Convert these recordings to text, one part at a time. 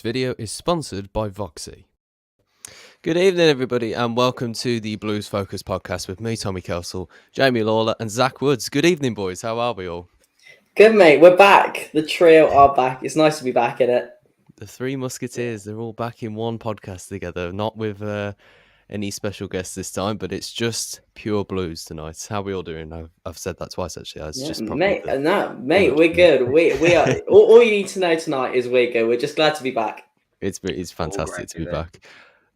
video is sponsored by Voxy. Good evening, everybody, and welcome to the Blues Focus podcast with me, Tommy Kelsall, Jamie Lawler, and Zach Woods. Good evening, boys. How are we all? Good, mate. We're back. The trio are back. It's nice to be back in it. The Three Musketeers, they're all back in one podcast together, not with any special guests this time, but it's just pure blues tonight. How are we all doing? I've said that twice, actually. Mate, we're good. We are. all you need to know tonight is we're good. We're just glad to be back. It's fantastic to be back.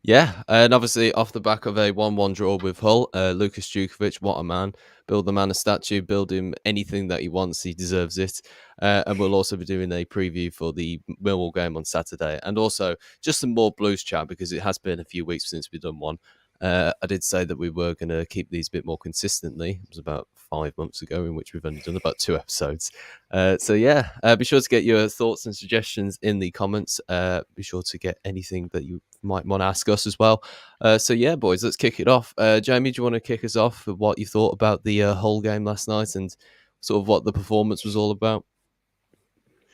Yeah, and obviously off the back of a 1-1 draw with Hull, Lucas Jutkiewicz, what a man. Build the man a statue, build him anything that he wants, he deserves it. And we'll also be doing a preview for the Millwall game on Saturday. And also just some more Blues chat because it has been a few weeks since we've done one. I did say that we were going to keep these a bit more consistently. It was about 5 months ago, in which we've only done about 2 episodes. Be sure to get your thoughts and suggestions in the comments. Be sure to get anything that you might want to ask us as well. Boys, let's kick it off. Jamie, do you want to kick us off with what you thought about the Hull game last night and sort of what the performance was all about?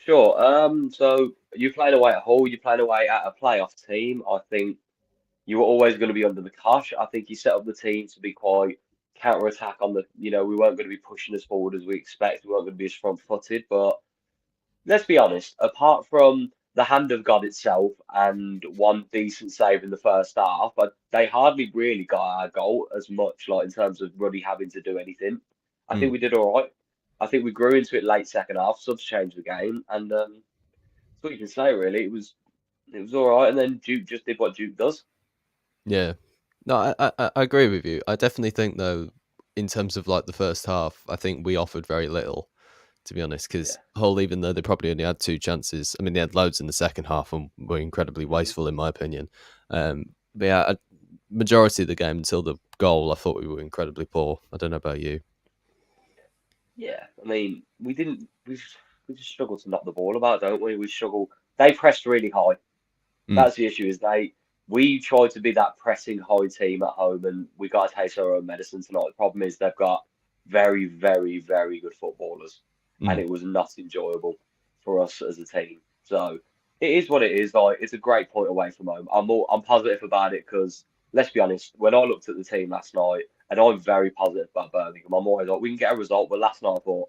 Sure. So you played away at Hull, you played away at a playoff team. I think you were always going to be under the cosh. I think you set up the team to be quite counter-attack on the, we weren't going to be pushing us forward as we expect. We weren't going to be as front-footed. But let's be honest, apart from the hand of God itself and one decent save in the first half, but they hardly really got our goal as much, like in terms of really having to do anything. I think we did all right. I think we grew into it late second half, subs changed the game, and that's what you can say really. It was all right, and then Duke just did what Duke does. Yeah, no, I agree with you. I definitely think though, in terms of like the first half, I think we offered very little, to be honest, because Hull, even though they probably only had 2 chances, I mean, they had loads in the second half and were incredibly wasteful, in my opinion. Majority of the game until the goal, I thought we were incredibly poor. I don't know about you. Yeah, I mean, we just struggled to knock the ball about, don't we? We struggle. They pressed really high. That's the issue, is we tried to be that pressing high team at home, and we got to taste our own medicine tonight. The problem is they've got very, very, very good footballers, and it was not enjoyable for us as a team. So it is what it is. Like, it's a great point away from home. I'm positive about it because, let's be honest, when I looked at the team last night, and I'm very positive about Birmingham, I'm always like, we can get a result, but last night I thought,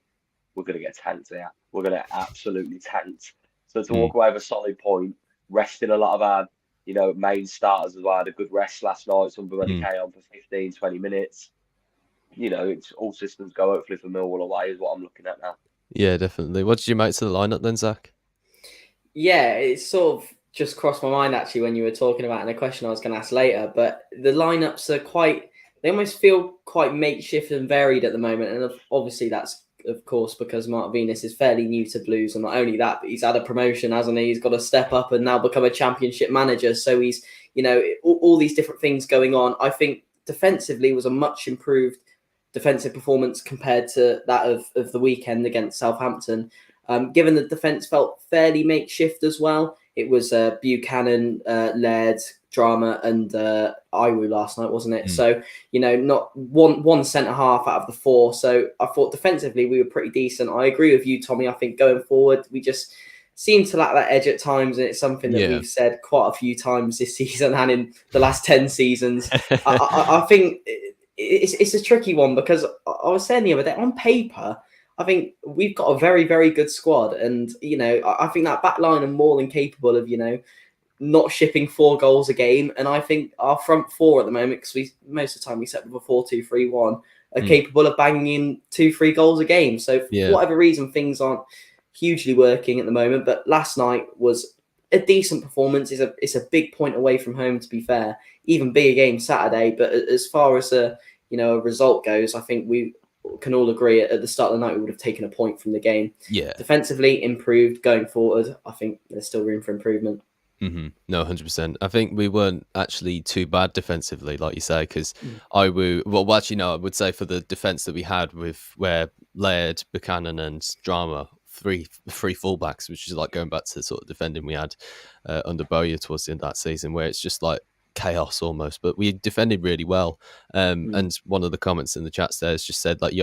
we're going to get tanked here. We're going to absolutely tanked. So to walk away with a solid point, resting a lot of our main starters as well. I had a good rest last night. Some of them only came on for 15, 20 minutes. It's all systems go, hopefully, for Millwall away is what I'm looking at now. Yeah, definitely. What did you make to the lineup then, Zach? Yeah, it sort of just crossed my mind, actually, when you were talking about it, and a question I was going to ask later. But the lineups are they almost feel quite makeshift and varied at the moment. And obviously that's, of course, because Mark Venus is fairly new to Blues, and not only that, but he's had a promotion, hasn't he? He's got to step up and now become a championship manager. So he's, all these different things going on. I think defensively was a much improved defensive performance compared to that of the weekend against Southampton. Given the defence felt fairly makeshift as well. It was Buchanan, Laird, Drama, and Iwu last night, wasn't it? So, not one centre half out of the 4. So I thought defensively we were pretty decent. I agree with you, Tommy. I think going forward, we just seem to lack that edge at times, and it's something that we've said quite a few times this season and in the last 10 seasons. I think it's a tricky one because I was saying the other day, on paper, I think we've got a very, very good squad. And, I think that back line are more than capable of, not shipping 4 goals a game. And I think our front 4 at the moment, because most of the time we set with a 4-2-3-1, are capable of banging in 2-3 goals a game. So for whatever reason, things aren't hugely working at the moment. But last night was a decent performance. It's a big point away from home, to be fair. Even bigger game Saturday. But as far as a result goes, I think we can all agree at the start of the night we would have taken a point from the game. Yeah. Defensively improved going forward. I think there's still room for improvement. No, 100%. I think we weren't actually too bad defensively, like you say, because I would say for the defence that we had with where Laird, Buchanan and Drama, three fullbacks, which is like going back to the sort of defending we had under Bowyer towards the end of that season, where it's just like chaos almost, but we defended really well. And one of the comments in the chats there has just said, like,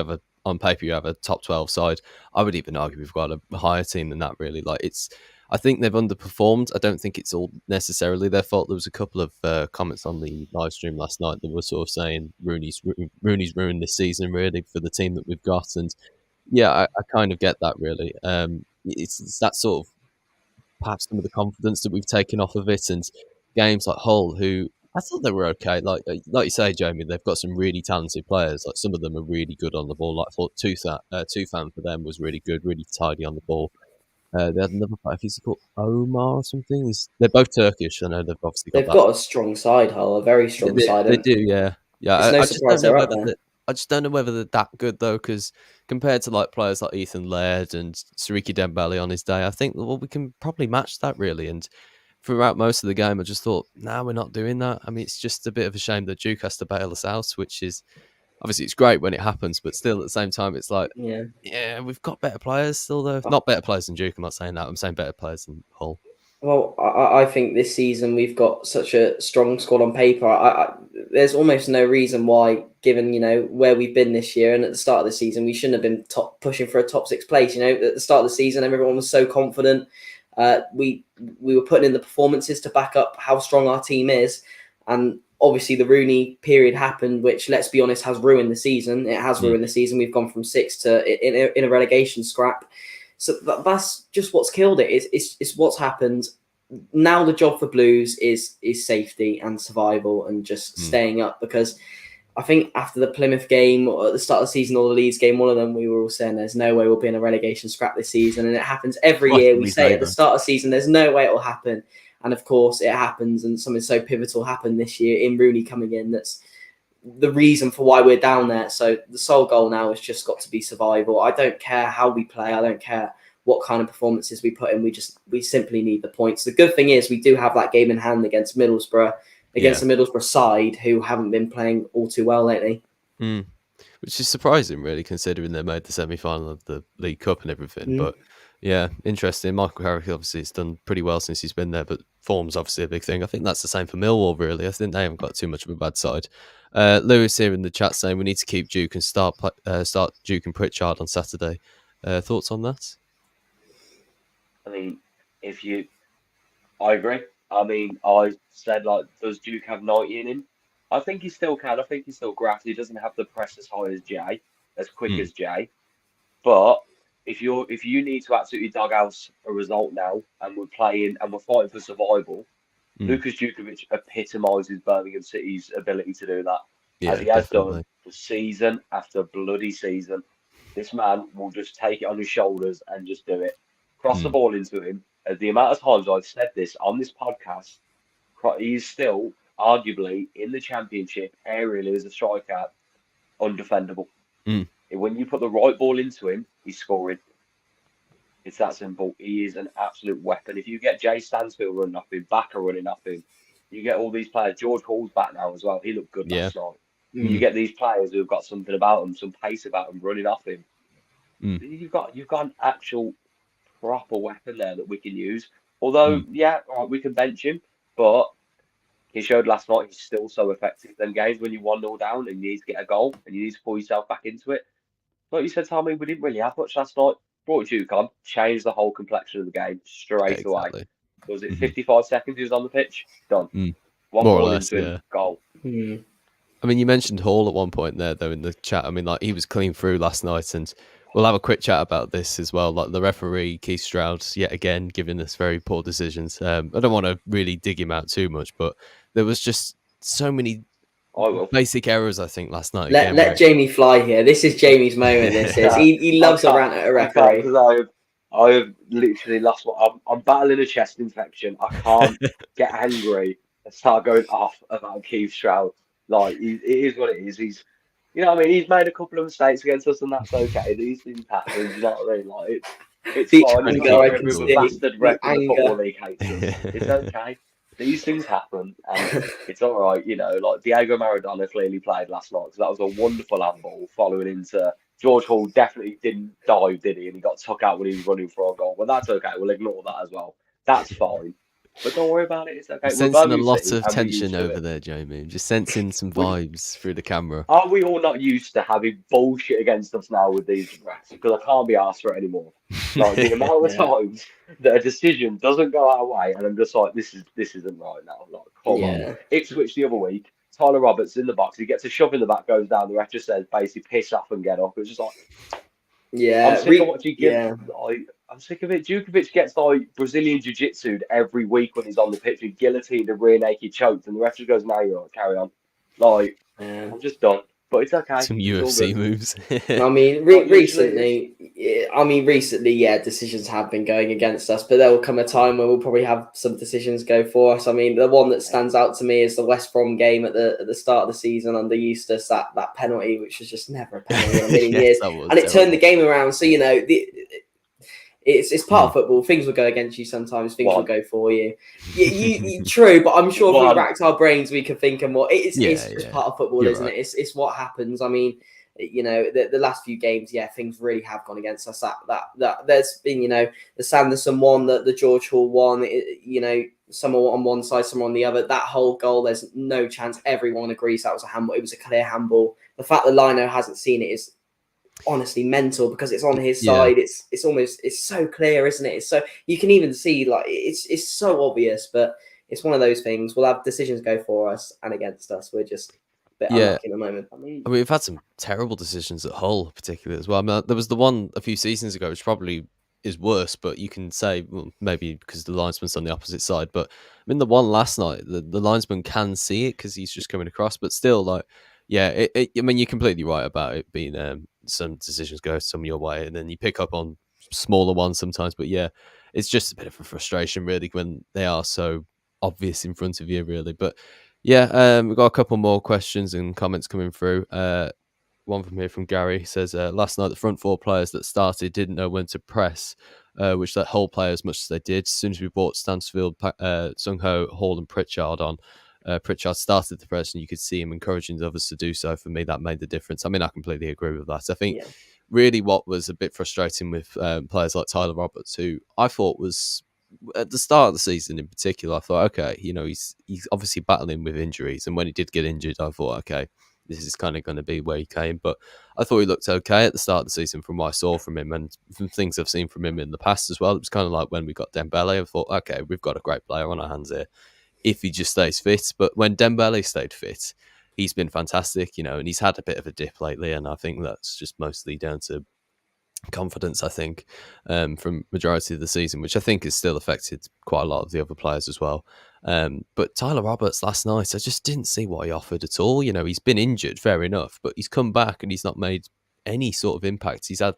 on paper you have a top 12 side. I would even argue we've got a higher team than that, really. Like, I think they've underperformed. I don't think it's all necessarily their fault. There was a couple of comments on the live stream last night that were sort of saying Rooney's ruined this season really for the team that we've got, and yeah, I kind of get that really. It's that sort of perhaps some of the confidence that we've taken off of it, and games like Hull, who I thought they were okay. Like you say, Jamie, they've got some really talented players. Like some of them are really good on the ball. Like I thought Tufan for them was really good, really tidy on the ball. They had another player, he's called Omar or something. They're both Turkish. I know they've obviously got They've got a strong side, Hull, a very strong side. They do, yeah. It's no surprise they're up there. I just don't know whether they're that good though, because compared to like players like Ethan Laird and Sariki Dembele on his day, I think we can probably match that really. And throughout most of the game, I just thought, we're not doing that. I mean, it's just a bit of a shame that JUKE has to bail us out, which is obviously it's great when it happens, but still at the same time, it's like, yeah, we've got better players still though. Not better players than JUKE. I'm not saying that. I'm saying better players than Hull. Well, I think this season we've got such a strong squad on paper. There's almost no reason why, given where we've been this year and at the start of the season, we shouldn't have been pushing for a top 6 place. At the start of the season, everyone was so confident. We were putting in the performances to back up how strong our team is, and obviously the Rooney period happened, which, let's be honest, has ruined the season. It has ruined the season. We've gone from 6th to in a relegation scrap. So that's just what's killed it. It's what's happened. Now the job for Blues is safety and survival and just staying up, because I think after the Plymouth game or at the start of the season or the Leeds game, one of them, we were all saying there's no way we'll be in a relegation scrap this season. And it happens every year. We say at the start of the season, there's no way it will happen. And of course it happens. And something so pivotal happened this year in Rooney coming in. That's the reason for why we're down there. So the sole goal now has just got to be survival. I don't care how we play. I don't care what kind of performances we put in. We simply need the points. The good thing is we do have that game in hand against Middlesbrough, against the Middlesbrough side, who haven't been playing all too well lately. Which is surprising, really, considering they made the semi-final of the League Cup and everything. But yeah, interesting. Michael Carrick obviously has done pretty well since he's been there, but form's obviously a big thing. I think that's the same for Millwall, really. I think they haven't got too much of a bad side. Lewis here in the chat saying we need to keep JUKE and start JUKE and Pritchard on Saturday. Thoughts on that? I mean, I agree. I mean, I said, does JUKE have 90 in him? I think he still can. I think he's still grafted. He doesn't have the press as high as Jay, as quick as Jay. But if you need to absolutely dug out a result now, and we're playing and we're fighting for survival, Lukas Jutkiewicz epitomises Birmingham City's ability to do that, as he has done for season after bloody season. This man will just take it on his shoulders and just do it. Cross the ball into him. The amount of times I've said this on this podcast, he's still arguably in the Championship aerially as a striker, undefendable. When you put the right ball into him, he's scoring. It's that simple. He is an absolute weapon. If you get Jay Stansfield running off him, Bakker running off him, you get all these players. George Hall's back now as well. He looked good last night. You get these players who've got something about them, some pace about them, running off him. You've got an actual proper weapon there that we can use. Although, we can bench him, but he showed last night he's still so effective. Then games when you're 1-0 down and you need to get a goal and you need to pull yourself back into it. Like you said, Tommy, we didn't really have much last night. Brought JUKE on, changed the whole complexion of the game straight away. Was it 55 seconds he was on the pitch? Done. One more ball or less, into him, goal. I mean, you mentioned Hall at one point there, though, in the chat. I mean, he was clean through last night, and we'll have a quick chat about this as well. Like the referee, Keith Stroud, yet again, giving us very poor decisions. I don't want to really dig him out too much, but there was just so many basic errors, I think, last night. Let Jamie fly here. This is Jamie's moment. This is. He loves a rant at a referee. I have literally lost I'm battling a chest infection. I can't get angry and start going off about Keith Stroud. Like, it is what it is. He's, what I mean? He's made a couple of mistakes against us, and that's okay. These things happen. You know what I mean? Like, it's fine. The bastard rep in the Football League hates us. It's okay. These things happen, and it's all right. Like Diego Maradona clearly played last night, because that was a wonderful handball following into George Hall. Definitely didn't dive, did he? And he got took out when he was running for a goal. But that's okay. We'll ignore that as well. That's fine. But don't worry about it. It's okay. I'm We're sensing a Birmingham lot City, of and we're tension used to over it. there, Jamie. I'm just sensing some We, vibes through the camera. are we all not used to having bullshit against us now with these refs? Because I can't be asked for it anymore. Like the amount of Yeah, times that a decision doesn't go our way, and I'm just like, this isn't right now. Like, come on. Mm. yeah, Ipswich the other week, Tyler Roberts in the box. He gets a shove in the back, goes down. The ref just says, basically, piss off and get off. It's just like, I'm yeah, sick of watching. yeah. Like, I'm sick of it. Jutkiewicz gets like Brazilian jiu-jitsu'd every week when he's on the pitch and guillotined and rear naked choked, and the ref just goes, "No, you're right, carry on." Like, Yeah. I'm just done. But it's okay. Some It's all UFC good. moves. I mean, Like literally, it's recently, yeah, decisions have been going against us, but there will come a time where we'll probably have some decisions go for us. I mean, the one that stands out to me is the West Brom game at the start of the season under Eustace, that penalty, which was just never a penalty in a million Yes, years, that was and it turned the terrible. game around. So it's part of football. Things will go against you sometimes. Things will one. go for you. True, but I'm sure if we One. racked our brains, we could think of more. It's Yeah, just yeah. part of football, You're isn't right. it? It's what happens. I mean, the last few games, yeah, things really have gone against us. That there's been, the Sanderson one, the George Hall one, some are on one side, some are on the other. That whole goal, there's no chance. Everyone agrees that was a handball. It was a clear handball. The fact that Lino hasn't seen it is honestly mental because it's on his Yeah. side. It's so clear, isn't it? It's so you can even see like it's so obvious, but it's one of those things. We'll have decisions go for us and against us. We're just a bit Yeah. unlucky at the moment. I mean, we've had some terrible decisions at Hull, particularly as well. I mean, there was the one a few seasons ago, which probably is worse, but you can say, well, maybe because the linesman's on the opposite side. But I mean, the one last night, the linesman can see it because he's just coming across, but still, like, yeah, I mean, you're completely right about it being some decisions go some your way, and then you pick up on smaller ones sometimes. But yeah, it's just a bit of a frustration, really, when they are so obvious in front of you, really. But yeah, we've got a couple more questions and comments coming through. One from here from Gary. He says, last night the front four players that started didn't know when to press, which let Hull play as much as they did. As soon as we brought Stansfield, Sung Ho, Hall and Pritchard on, Pritchard started the press and you could see him encouraging the others to do so. For me, that made the difference. I mean, I completely agree with that. I think really what was a bit frustrating with players like Tyler Roberts, who I thought was at the start of the season in particular, I thought, okay, he's obviously battling with injuries. And when he did get injured, I thought, okay, this is kind of going to be where he came. But I thought he looked okay at the start of the season from what I saw from him and from things I've seen from him in the past as well. It was kind of like when we got Dembele, I thought, okay, we've got a great player on our hands here if he just stays fit. But when Dembele stayed fit, he's been fantastic, and he's had a bit of a dip lately. And I think that's just mostly down to confidence, I think, from majority of the season, which I think has still affected quite a lot of the other players as well. But Tyler Roberts last night, I just didn't see what he offered at all. He's been injured, fair enough, but he's come back and he's not made any sort of impact. He's had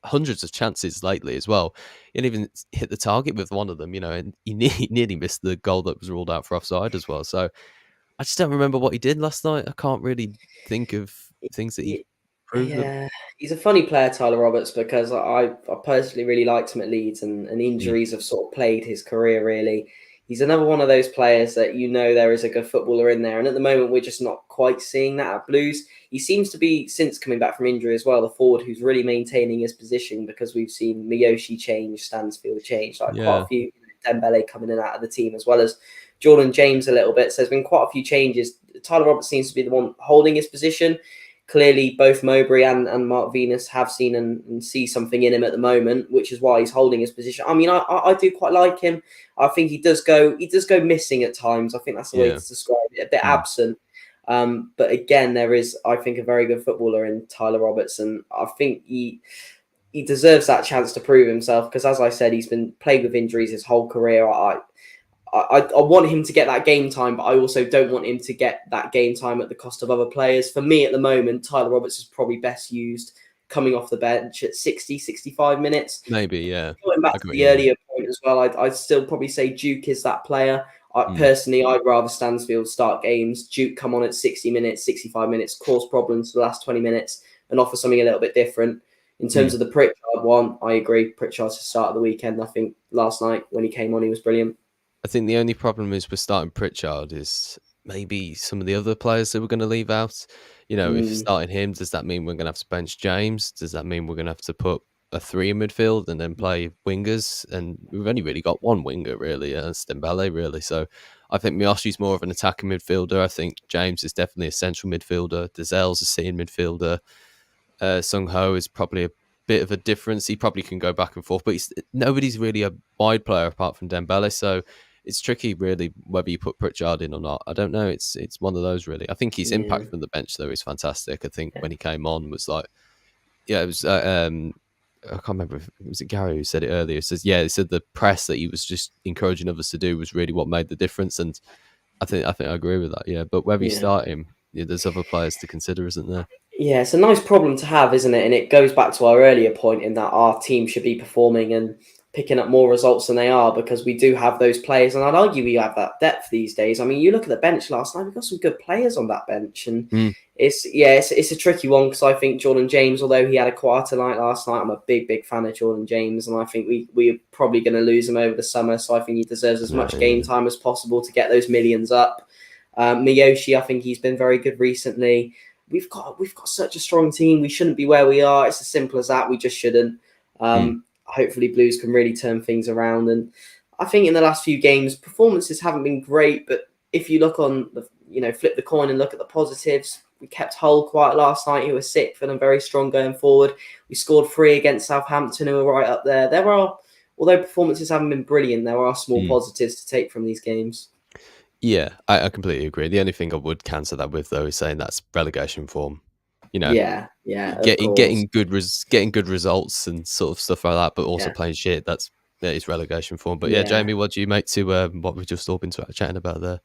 hundreds of chances lately as well. He didn't even hit the target with one of them, and he nearly missed the goal that was ruled out for offside as well. So I just don't remember what he did last night. I can't really think of things that he proved. Yeah, he's a funny player, Tyler Roberts, because I personally really liked him at Leeds, and injuries have sort of plagued his career, really. He's another one of those players that there is a good footballer in there, and at the moment we're just not quite seeing that at Blues. He seems to be, since coming back from injury as well, the forward who's really maintaining his position, because we've seen Miyoshi change, Stansfield change, quite a few, Dembele coming in and out of the team, as well as Jordan James a little bit. So there's been quite a few changes. Tyler Roberts seems to be the one holding his position. Clearly, both Mowbray and Mark Venus have seen and see something in him at the moment, which is why he's holding his position. I mean, I do quite like him. I think he does go missing at times. I think that's the way to describe it. A bit absent. But again, there is, I think, a very good footballer in Tyler Roberts, and I think he deserves that chance to prove himself, because, as I said, he's been plagued with injuries his whole career. I want him to get that game time, but I also don't want him to get that game time at the cost of other players. For me, at the moment, Tyler Roberts is probably best used coming off the bench at 60, 65 minutes. Maybe, yeah. Going back to the earlier point as well, I'd still probably say Duke is that player. Personally, I'd rather Stansfield start games. Duke come on at 60 minutes, 65 minutes, cause problems for the last 20 minutes and offer something a little bit different. In terms of the Pritchard one, I agree. Pritchard's the start of the weekend. I think last night when he came on, he was brilliant. I think the only problem is with starting Pritchard is maybe some of the other players that we're going to leave out. If starting him, does that mean we're going to have to bench James? Does that mean we're going to have to put a three in midfield and then play wingers. And we've only really got one winger, really, it's Dembele, really. So I think Miyoshi's more of an attacking midfielder. I think James is definitely a central midfielder. Dezel's a sitting midfielder. Sung Ho is probably a bit of a difference. He probably can go back and forth, but nobody's really a wide player apart from Dembele. So it's tricky, really, whether you put Pritchard in or not. I don't know. It's one of those, really. I think his impact from the bench, though, is fantastic. I think when he came on was like, yeah, it was. I can't remember if it was Gary who said it earlier. It says, yeah, he said the press that he was just encouraging others to do was really what made the difference. And I think I agree with that. Yeah, but whether you start him, there's other players to consider, isn't there? Yeah, it's a nice problem to have, isn't it? And it goes back to our earlier point in that our team should be performing and picking up more results than they are, because we do have those players. And I'd argue we have that depth these days. I mean, you look at the bench last night, we've got some good players on that bench. And it's a tricky one, because I think Jordan James, although he had a quieter night last night, I'm a big fan of Jordan James. And I think we're probably going to lose him over the summer. So I think he deserves as much game time as possible to get those millions up. Miyoshi, I think he's been very good recently. We've got such a strong team. We shouldn't be where we are. It's as simple as that. We just shouldn't. Hopefully Blues can really turn things around. And I think in the last few games, performances haven't been great. But if you look on the, flip the coin and look at the positives, we kept Hull quiet last night, who were sick, feeling very strong going forward. We scored 3 against Southampton, who were right up there. Although performances haven't been brilliant, there are small positives to take from these games. Yeah, I completely agree. The only thing I would cancel that with, though, is saying that's relegation form. Getting good results and sort of stuff like that, but also playing shit. That is relegation form. But yeah, Jamie, what do you make to what we've just all been chatting about there?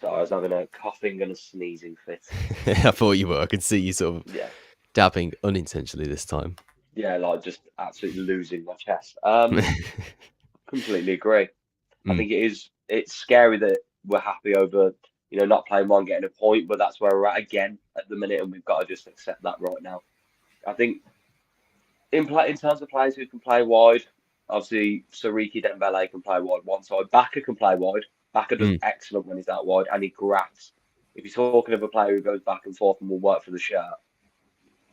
So I was having a coughing and a sneezing fit. I thought you were. I could see you sort of dabbing unintentionally this time. Yeah, like just absolutely losing my chest. Completely agree. I think it's scary that we're happy over, not playing one, getting a point, but that's where we're at again at the minute, and we've got to just accept that right now. I think in terms of players who can play wide, obviously Sariki Dembele can play wide one side. Baka can play wide. Baka does excellent when he's out wide, and he grafts. If you're talking of a player who goes back and forth and will work for the shirt,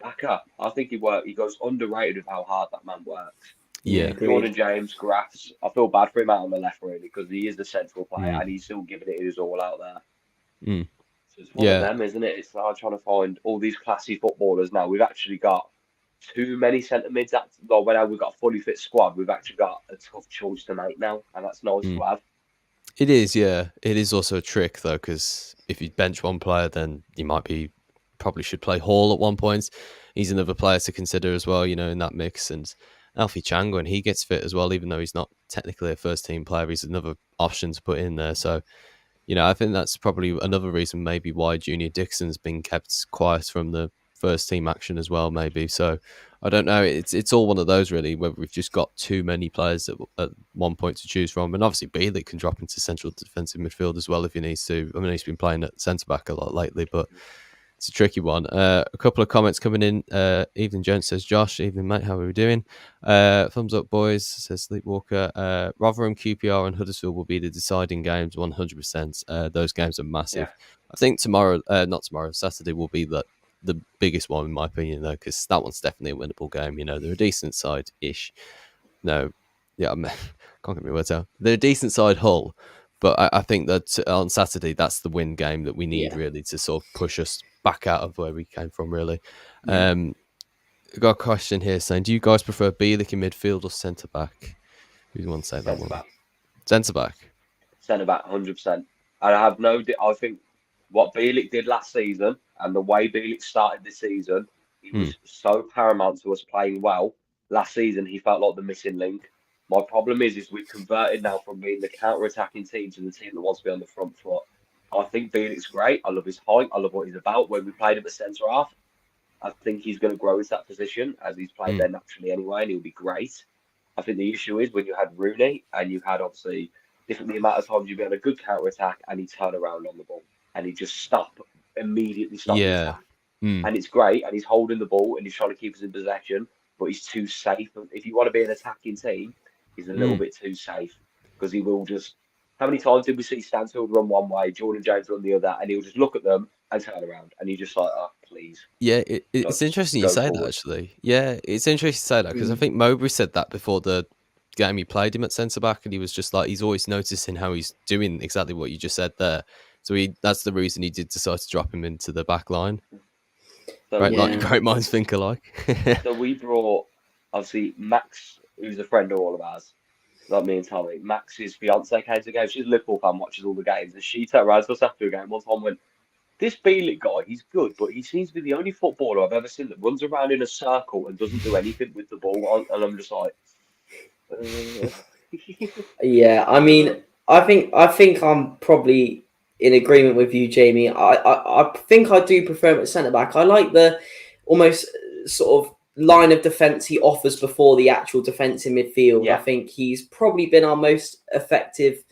Baka, I think he goes underrated with how hard that man works. Yeah, Jordan James, grafts. I feel bad for him out on the left, really, because he is the central player and he's still giving it his all out there. So it's one of them, isn't it? It's like trying to find all these classy footballers now. We've actually got too many centre mids. When we've got a fully fit squad, we've actually got a tough choice to make now, and that's nice to have. It is, yeah. It is also a trick, though, because if you bench one player, then you probably should play Hall at one point. He's another player to consider as well, in that mix. And Alfie Chang, when he gets fit as well, even though he's not technically a first-team player, he's another option to put in there. So, I think that's probably another reason maybe why Junior Dixon's been kept quiet from the first-team action as well, maybe. So, I don't know. It's all one of those, really, where we've just got too many players at one point to choose from. And obviously, Bielik can drop into central defensive midfield as well if he needs to. I mean, he's been playing at centre-back a lot lately, but it's a tricky one. A couple of comments coming in. Evening Jones says, Josh, evening mate, how are we doing? Thumbs up, boys, says Sleepwalker. Rotherham, QPR and Huddersfield will be the deciding games 100%. Those games are massive. I think Saturday will be the biggest one in my opinion, though, because that one's definitely a winnable game. They're a decent side-ish. No, yeah, can't get my words out. They're a decent side, Hull, but I think that on Saturday, that's the win game that we need really to sort of push us back out of where we came from, really. Got a question here saying, do you guys prefer Bielik in midfield or centre-back? Who do you want to say that one? Centre-back. Centre-back, 100%. I think what Bielik did last season and the way Bielik started this season, he was so paramount to us playing well. Last season, he felt like the missing link. My problem is we've converted now from being the counter-attacking team to the team that wants to be on the front foot. I think Bielik's great. I love his height. I love what he's about. When we played him at centre-half, I think he's going to grow into that position as he's played there naturally anyway, and he'll be great. I think the issue is when you had Rooney and you had obviously the amount of times you'd be on a good counter-attack and he'd turn around on the ball and he'd just immediately stop the attack. And it's great, and he's holding the ball and he's trying to keep us in possession, but he's too safe. If you want to be an attacking team, he's a little bit too safe, because he will just... How many times did we see Stansfield run one way, Jordan James run the other, and he'll just look at them and turn around, and you're just like, oh, please. Yeah, it's Just interesting you go say that, forward. actually. Yeah, it's interesting you say that because I think Mowbray said that before the game he played him at centre back, and he was just like he's always noticing how he's doing exactly what you just said there. So that's the reason he did decide to drop him into the back line. So, Right, Yeah. like great minds think alike. so we brought, obviously, Max, who's a friend of all of ours, like me and Tommy. Max's fiance came to the game. She's a Liverpool fan, watches all the games, and she turned around to us after a game one time and went, this Bielik guy, he's good, but he seems to be the only footballer I've ever seen that runs around in a circle and doesn't do anything with the ball. And I'm just like, Yeah, I mean, I think I'm probably in agreement with you, Jamie. I think I do prefer him at centre back. I like the almost sort of line of defence he offers before the actual defence in midfield. Yeah. I think he's probably been our most effective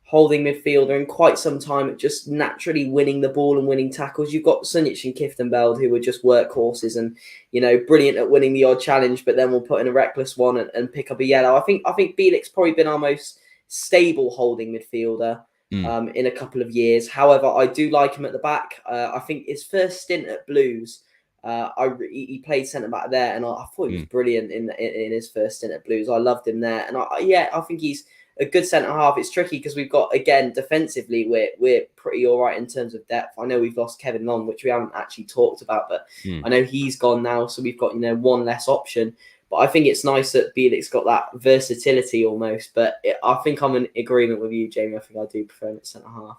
holding midfielder in quite some time at just naturally winning the ball and winning tackles. You've got Sunjic and Kieftenbeld who are just workhorses and, you know, brilliant at winning the odd challenge, but then we'll put in a reckless one and pick up a yellow. I think Bielik's probably been our most stable holding midfielder in a couple of years. However, I do like him at the back. I think his first stint at Blues, he played centre back there, and I thought he was brilliant in his first stint at Blues. I loved him there, and I think he's a good centre half. It's tricky because we've got, again, defensively, we're pretty all right in terms of depth. I know we've lost Kevin Long, which we haven't actually talked about, but I know he's gone now, so we've got, you know, one less option. But I think it's nice that Bielik's got that versatility almost. But I think I'm in agreement with you, Jamie. I think I do prefer him at centre half.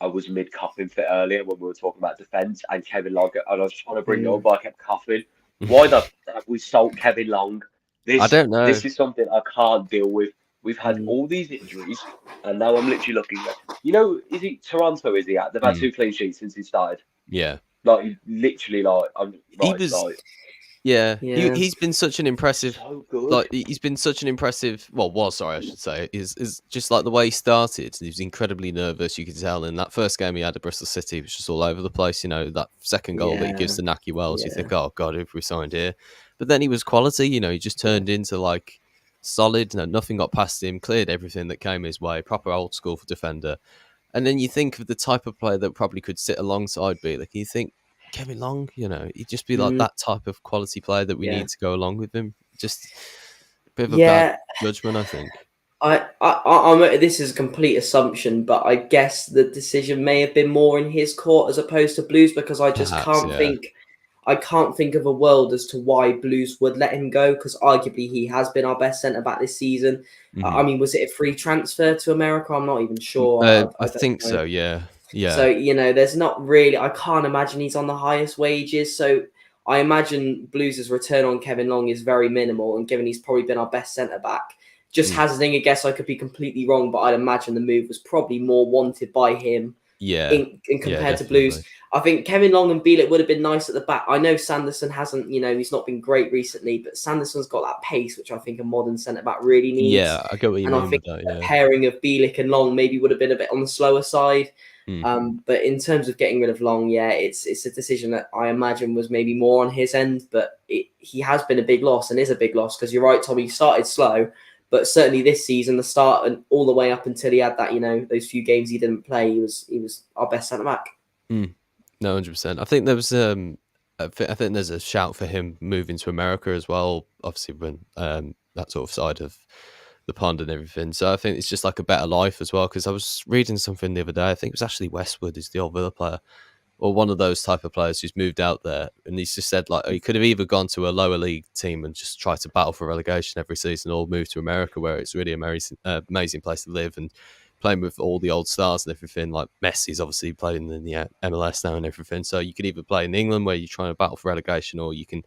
I was mid coughing fit earlier when we were talking about defence and Kevin Long, and I was trying to bring it up, but I kept coughing. Why the fuck we sold Kevin Long? I don't know. This is something I can't deal with. We've had all these injuries, and now I'm literally looking at, you know, is he Toronto? Is he at? They've had 2 clean sheets since he started. Yeah, like literally, like I'm. Right, he was. like, Yeah, he's been such an impressive. so good. Like he's been such an impressive. Well, I should say, is just like the way he started. He was incredibly nervous. You could tell in that first game he had at Bristol City, he was just all over the place. You know, that second goal that he gives to Naki Wells, you think, oh god, who have we signed here? But then he was quality. You know, he just turned into like solid. No, nothing got past him. Cleared everything that came his way. Proper old school for defender. And then you think of the type of player that probably could sit alongside Bielik. You think Kevin Long, you know, he'd just be like that type of quality player that we need to go along with him. Just a bit of a bad judgment, I think. I'm this is a complete assumption, but I guess the decision may have been more in his court as opposed to Blues, because I just can't think of a world as to why Blues would let him go, because arguably he has been our best centre back this season. I mean, was it a free transfer to America? I'm not even sure. I think so, yeah. So, you know, there's not really, I can't imagine he's on the highest wages. So I imagine Blues' return on Kevin Long is very minimal, and given he's probably been our best centre back, just hazarding a guess, I could be completely wrong, but I'd imagine the move was probably more wanted by him in compared to Blues. I think Kevin Long and Bielik would have been nice at the back. I know Sanderson hasn't, you know, he's not been great recently, but Sanderson's got that pace, which I think a modern centre-back really needs. Yeah, I get what you mean. And I think a pairing of Bielik and Long maybe would have been a bit on the slower side. But in terms of getting rid of Long, it's a decision that I imagine was maybe more on his end, but he has been a big loss and is a big loss, because you're right, Tommy, he started slow, but certainly this season, the start and all the way up until he had that, you know, those few games he didn't play, he was our best centre back. No, 100%. I think there was I think there's a shout for him moving to America as well. Obviously, when that sort of side of the pond and everything. So I think it's just like a better life as well. Because I was reading something the other day. I think it was actually Westwood, is the old Villa player, or one of those type of players who's moved out there, and he's just said like he could have either gone to a lower league team and just try to battle for relegation every season, or move to America where it's really amazing place to live and playing with all the old stars and everything. Like Messi's obviously playing in the MLS now and everything. So you could either play in England where you're trying to battle for relegation, or you can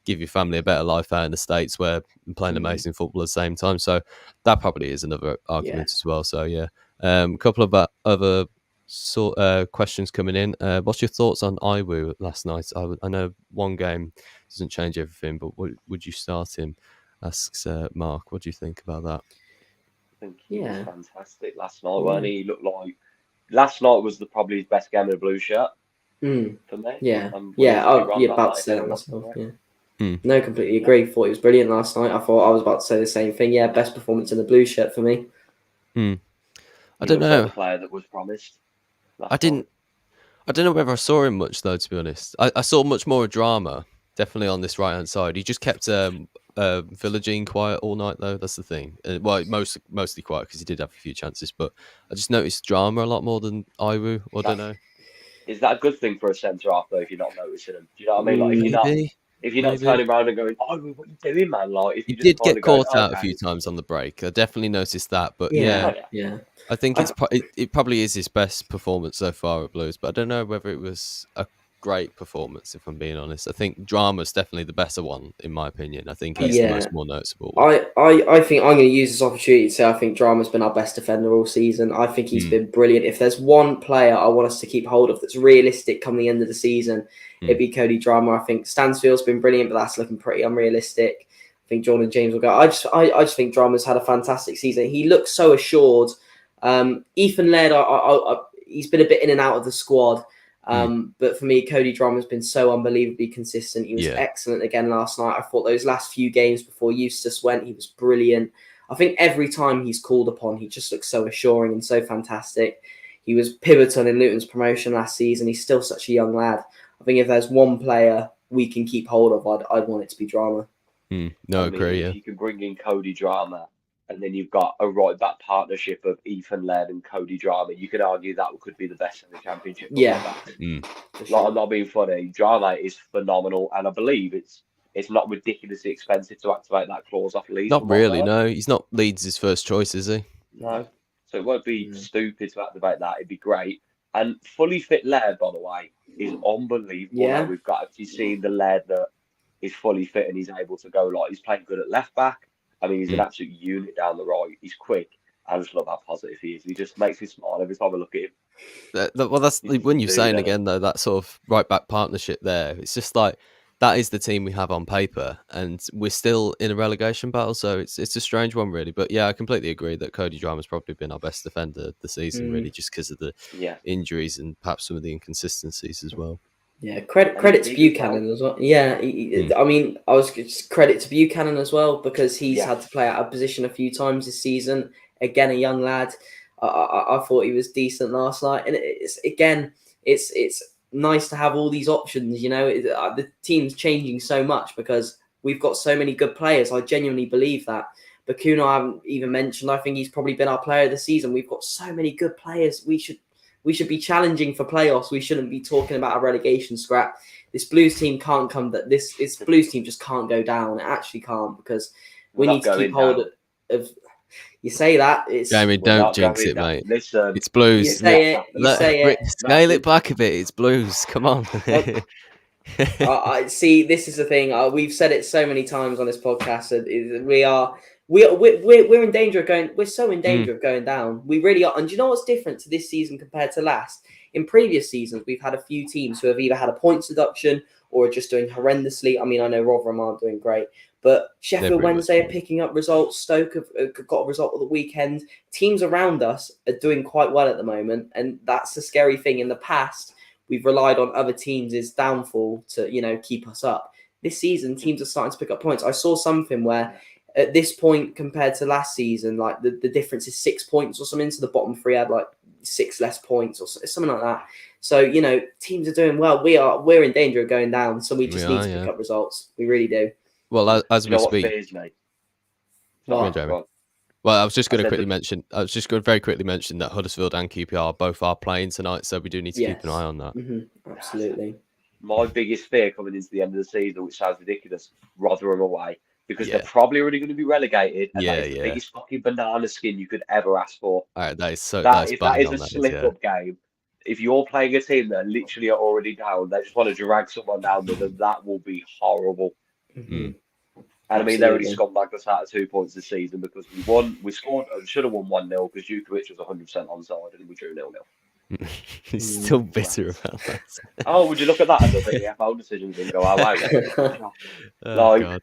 give your family a better life out in the States where you're playing amazing football at the same time. So that probably is another argument as well. So yeah, a couple of other questions coming in. What's your thoughts on Iwu last night? I know one game doesn't change everything, but would you start him? Asks Mark. What do you think about that? I think he was fantastic last night, wasn't he? He looked like last night was probably his best game in a blue shirt for me. About to say that myself. No, completely agree. Thought he was brilliant last night. I thought I was about to say the same thing. Yeah, best performance in the blue shirt for me. I don't know. The player that was promised. I didn't I don't know whether I saw him much though. To be honest, I saw much more drama. Definitely on this right hand side. He just kept Villagine quiet all night though. That's the thing. Well, mostly quiet because he did have a few chances, but I just noticed drama a lot more than Iwu. I don't know. Is that a good thing for a centre half though? If you're not noticing him, do you know what I mean? Like if you're not turning around and going, "Oh, what are you doing, man?" Like if He you just did kind get of going, caught out a "Okay." few times on the break. I definitely noticed that, but Yeah. I think it probably is his best performance so far at Blues, but I don't know whether it was a great performance, if I'm being honest. I think Drama's definitely the better one, in my opinion. I think he's the most more noticeable one. I think I'm going to use this opportunity to say I think Drama's been our best defender all season. I think he's been brilliant. If there's one player I want us to keep hold of that's realistic come the end of the season, it'd be Cody Drama. I think Stansfield's been brilliant, but that's looking pretty unrealistic. I think Jordan James will go. I just think Drama's had a fantastic season. He looks so assured. Ethan Laird, he's been a bit in and out of the squad. But for me, Cody Drama's been so unbelievably consistent. He was excellent again last night. I thought those last few games before Eustace went, he was brilliant. I think every time he's called upon, he just looks so assuring and so fantastic. He was pivotal in Luton's promotion last season. He's still such a young lad. I think if there's one player we can keep hold of, I'd want it to be Drama. Agree. If you can bring in Cody Drama, and then you've got a right back partnership of Ethan Laird and Cody Drama, you could argue that could be the best in the championship. I'm not being funny. Drama is phenomenal, and I believe it's not ridiculously expensive to activate that clause off Leeds. Not really, no. He's not Leeds' first choice, is he? No. So it won't be stupid to activate that. It'd be great. And fully fit Laird, by the way, is unbelievable. Yeah. We've got actually seen the Laird that is fully fit and he's able to go. Like, he's playing good at left back. I mean, he's an absolute unit down the right. He's quick. I just love how positive he is. He just makes me smile every time I look at him. Well, that's when you're saying again, though, that sort of right back partnership there. It's just like that is the team we have on paper, and we're still in a relegation battle. So it's a strange one, really. But yeah, I completely agree that Cody Drama's probably been our best defender the season, really, just because of the injuries and perhaps some of the inconsistencies as well. Yeah, credit to Buchanan as well. Yeah, I mean, I was just credit to Buchanan as well because he's had to play out of position a few times this season. Again, a young lad. I thought he was decent last night, and it's nice to have all these options. You know, the team's changing so much because we've got so many good players. I genuinely believe that. Bakuna, I haven't even mentioned. I think he's probably been our player of the season. We've got so many good players. We should be challenging for playoffs. We shouldn't be talking about a relegation scrap. This Blues team can't come. This Blues team just can't go down. It actually can't because we need to keep hold of. You say that it's Jamie, don't jinx it, mate. Listen, it's Blues. You say it. Scale it back a bit. It's Blues. Come on. I see. This is the thing. We've said it so many times on this podcast. We're in danger of going. We're so in danger of going down. We really are. And do you know what's different to this season compared to last? In previous seasons, we've had a few teams who have either had a points deduction or are just doing horrendously. I mean, I know Rotherham aren't doing great, but Sheffield Wednesday are picking up results. Stoke have got a result at the weekend. Teams around us are doing quite well at the moment, and that's the scary thing. In the past, we've relied on other teams' downfall to keep us up. This season, teams are starting to pick up points. I saw something where at this point compared to last season, like the difference is 6 points or something. So the bottom three had like 6 less points or something like that. So, teams are doing well. We're in danger of going down. So we just need to pick up results. We really do. Well, as we speak. Well, I was just going to very quickly mention that Huddersfield and QPR both are playing tonight. So we do need to keep an eye on that. Mm-hmm. Absolutely. My biggest fear coming into the end of the season, which sounds ridiculous, Rotherham away. Because they're probably already going to be relegated. And that is the biggest fucking banana skin you could ever ask for. All right, that is so. If that is a slip-up game, if you're playing a team that literally are already down, they just want to drag someone down with them, that will be horrible. Mm-hmm. And I mean, they already scumbagged us out of 2 points this season because we scored, should have won 1-0 because Jutkiewicz was 100% onside and we drew 0-0. He's still bitter about that. Oh, would you look at that as a VFL decision didn't go our way? God.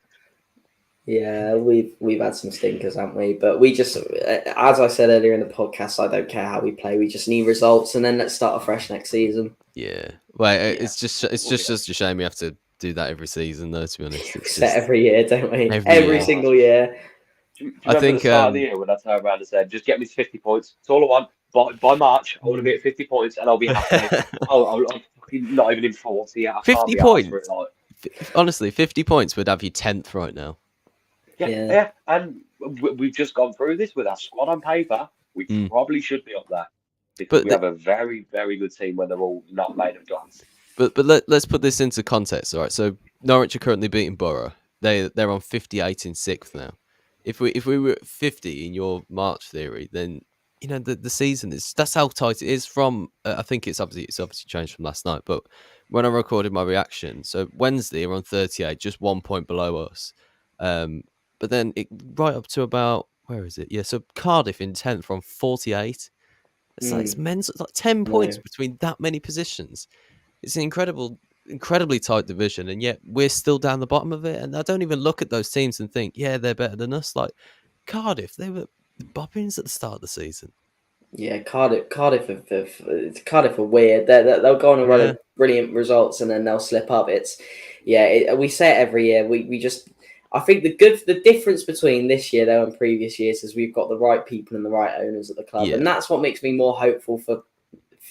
Yeah, we've had some stinkers, haven't we? But we just, as I said earlier in the podcast, I don't care how we play. We just need results, and then let's start afresh next season. Yeah, well, it's just a shame we have to do that every season, though. To be honest, it's just every year, don't we? Every single year. Do you remember at the start of the year when I turned around and said, "Just get me 50 points. It's all I want. by March, I want to be at 50 points, and I'll be happy. I'm fucking not even in 40 yet. I can't 50 be asked for it. points. Honestly, 50 points would have you 10th right now. Yeah. And we've just gone through this with our squad on paper. We probably should be up there because we have a very, very good team when they're all not made of glass. But let's put this into context, all right? So Norwich are currently beating Borough. They're on 58 in 6th now. If we were at 50 in your March theory, then the season that's how tight it is. From I think it's obviously changed from last night, but when I recorded my reaction, so Wednesday are on 38, just 1 point below us. But then right up to about, where is it? Yeah, so Cardiff in 10th from 48. It's like it's men's. It's like 10 points between that many positions. It's an incredibly tight division, and yet we're still down the bottom of it. And I don't even look at those teams and think, yeah, they're better than us. Like Cardiff, they were bobbins at the start of the season. Yeah, Cardiff are weird. They'll go on a run of brilliant results, and then they'll slip up. We say it every year. We just, I think the difference between this year though and previous years is we've got the right people and the right owners at the club, and that's what makes me more hopeful for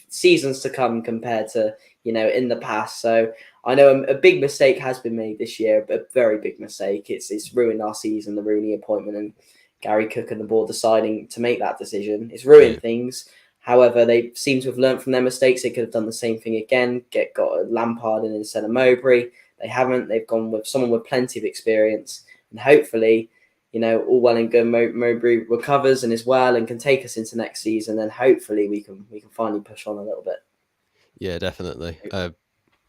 seasons to come compared to in the past. So I know a big mistake has been made this year, a very big mistake. It's ruined our season, the Rooney appointment and Gary Cook and the board deciding to make that decision. It's ruined things. However, they seem to have learned from their mistakes. They could have done the same thing again, got a Lampard in instead of Mowbray. They haven't. They've gone with someone with plenty of experience, and hopefully, all well and good. Mowbray recovers and is well and can take us into next season. And hopefully, we can finally push on a little bit. Yeah, definitely.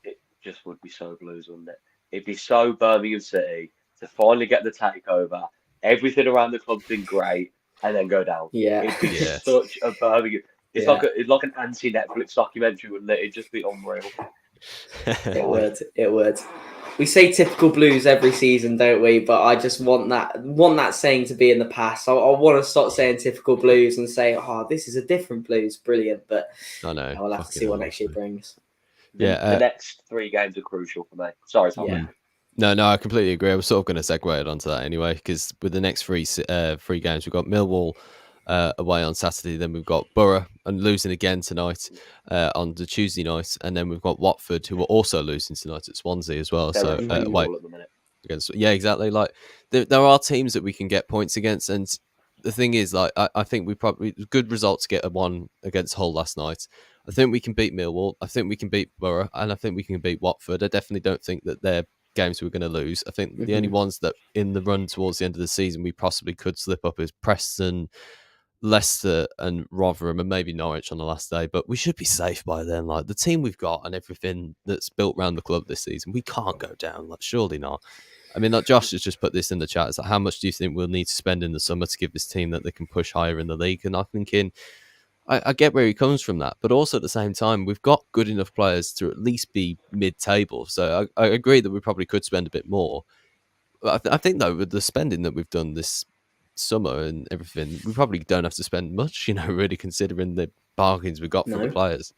It just would be so Blues, wouldn't it? It'd be so Birmingham City to finally get the takeover. Everything around the club's been great, and then go down. Yeah, it'd be such a Birmingham. It's like an anti-Netflix documentary, wouldn't it? It'd just be unreal. It would. We say typical Blues every season, don't we? But I just want that saying to be in the past. I want to stop saying typical Blues and say, "Oh, this is a different Blues." Brilliant, but I know. We'll have to see what next year brings. The next 3 games are crucial for me. Sorry, Tom. Yeah. No, I completely agree. I was sort of going to segue it onto that anyway, because with the next 3 games, we've got Millwall away on Saturday, then we've got Borough and losing again tonight on the Tuesday night, and then we've got Watford, who are also losing tonight at Swansea as well. They're away at the minute. Exactly. Like there are teams that we can get points against, and the thing is, like I think we probably good result to get a 1 against Hull last night. I think we can beat Millwall. I think we can beat Borough, and I think we can beat Watford. I definitely don't think that they're games we're going to lose. I think the only ones that in the run towards the end of the season we possibly could slip up is Preston, Leicester and Rotherham, and maybe Norwich on the last day, but we should be safe by then. Like the team we've got and everything that's built around the club this season, we can't go down. Like surely not. I mean, like Josh has just put this in the chat. It's like, how much do you think we'll need to spend in the summer to give this team that they can push higher in the league? And I'm thinking, I get where he comes from that, but also at the same time, we've got good enough players to at least be mid-table. So I agree that we probably could spend a bit more. But I think though, with the spending that we've done this summer and everything, we probably don't have to spend much, really considering the bargains we got for the players.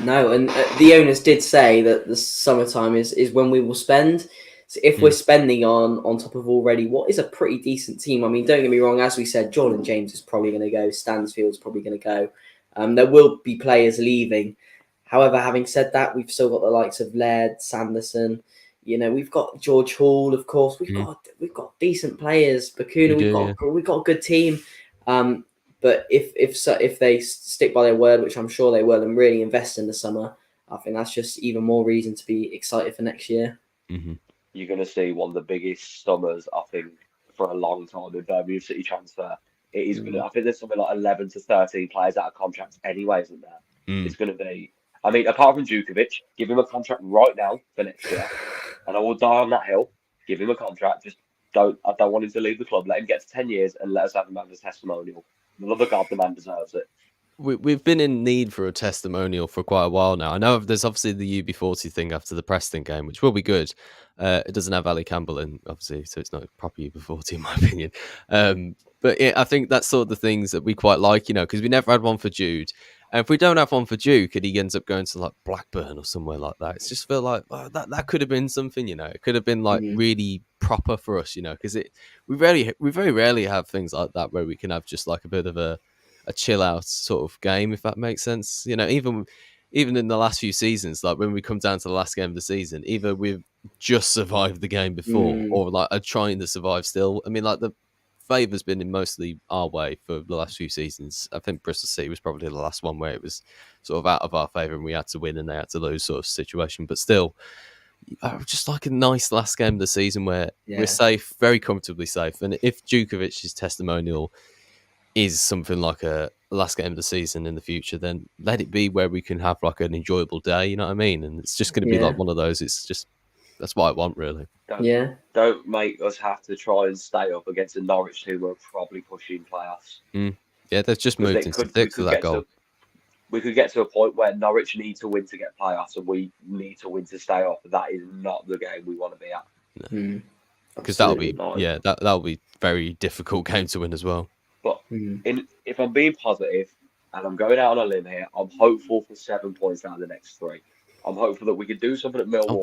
No, and the owners did say that the summertime is when we will spend. So if we're spending on top of already what is a pretty decent team, I mean, don't get me wrong, as we said, Jordan James is probably going to go, Stansfield's probably going to go. There will be players leaving. However, having said that, we've still got the likes of Laird, Sanderson. We've got George Hall, of course. We've got decent players. Bakuna, we've got a good team. But if they stick by their word, which I'm sure they will, and really invest in the summer, I think that's just even more reason to be excited for next year. Mm-hmm. You're going to see one of the biggest summers, I think, for a long time in Birmingham City transfer. It is going to. I think there's something like 11 to 13 players out of contracts anyway, isn't there? It's going to be. I mean, apart from Jutkiewicz, give him a contract right now for next year, and I will die on that hill. Give him a contract. I don't want him to leave the club. Let him get to 10 years and let us have him as a testimonial. The love of God, the man deserves it. We've been in need for a testimonial for quite a while now. I know there's obviously the UB40 thing after the Preston game, which will be good. It doesn't have Ali Campbell in, obviously, so it's not a proper UB40 in my opinion. But I think that's sort of the things that we quite like, because we never had one for Jude. And if we don't have one for Duke and he ends up going to like Blackburn or somewhere like that, it's just feel like that could have been something, It could have been like really proper for us, because we very rarely have things like that where we can have just like a bit of a chill out sort of game, if that makes sense. You know, even in the last few seasons, like when we come down to the last game of the season, either we've just survived the game before or like are trying to survive still. I mean, like the favour's been in mostly our way for the last few seasons. I think Bristol City was probably the last one where it was sort of out of our favour and we had to win and they had to lose sort of situation. But still, just like a nice last game of the season where we're safe, very comfortably safe. And if Jutkiewicz's testimonial is something like a last game of the season in the future, then let it be where we can have like an enjoyable day, you know what I mean? And it's just going to be like one of those. It's just, that's what I want, really. Don't make us have to try and stay up against a Norwich team who are probably pushing playoffs. Yeah, they've just moved into sixth for that goal. We could get to a point where Norwich need to win to get playoffs and we need to win to stay up. That is not the game we want to be at. Because that'll be that'll be very difficult game to win as well. But if I'm being positive and I'm going out on a limb here, I'm hopeful for 7 points out of the next 3. I'm hopeful that we could do something at Millwall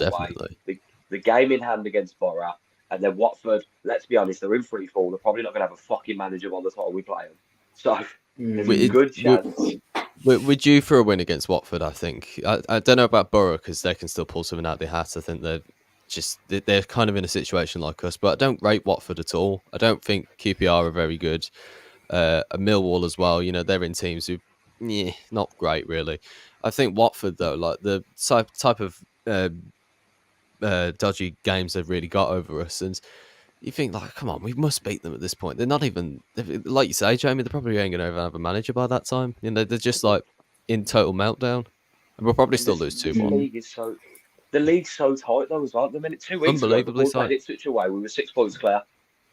way. The game in hand against Borough, and then Watford, let's be honest, they're in free fall. They're probably not going to have a fucking manager by the time we play them. So there's a good chance. We're due for a win against Watford, I think. I don't know about Borough because they can still pull something out of their hat. I think they're kind of in a situation like us, but I don't rate Watford at all. I don't think QPR are very good. Millwall as well, you know, they're in teams who, not great really. I think Watford though, like the type of dodgy games they've really got over us, and you think like, come on, we must beat them at this point. They're not even, like you say, Jamie, they probably ain't going to have a manager by that time. You know, they're just like in total meltdown, and we'll probably still lose 2-1. The league's so tight though as well. The minute 2 weeks ago, we played it such a way. We were 6 points clear.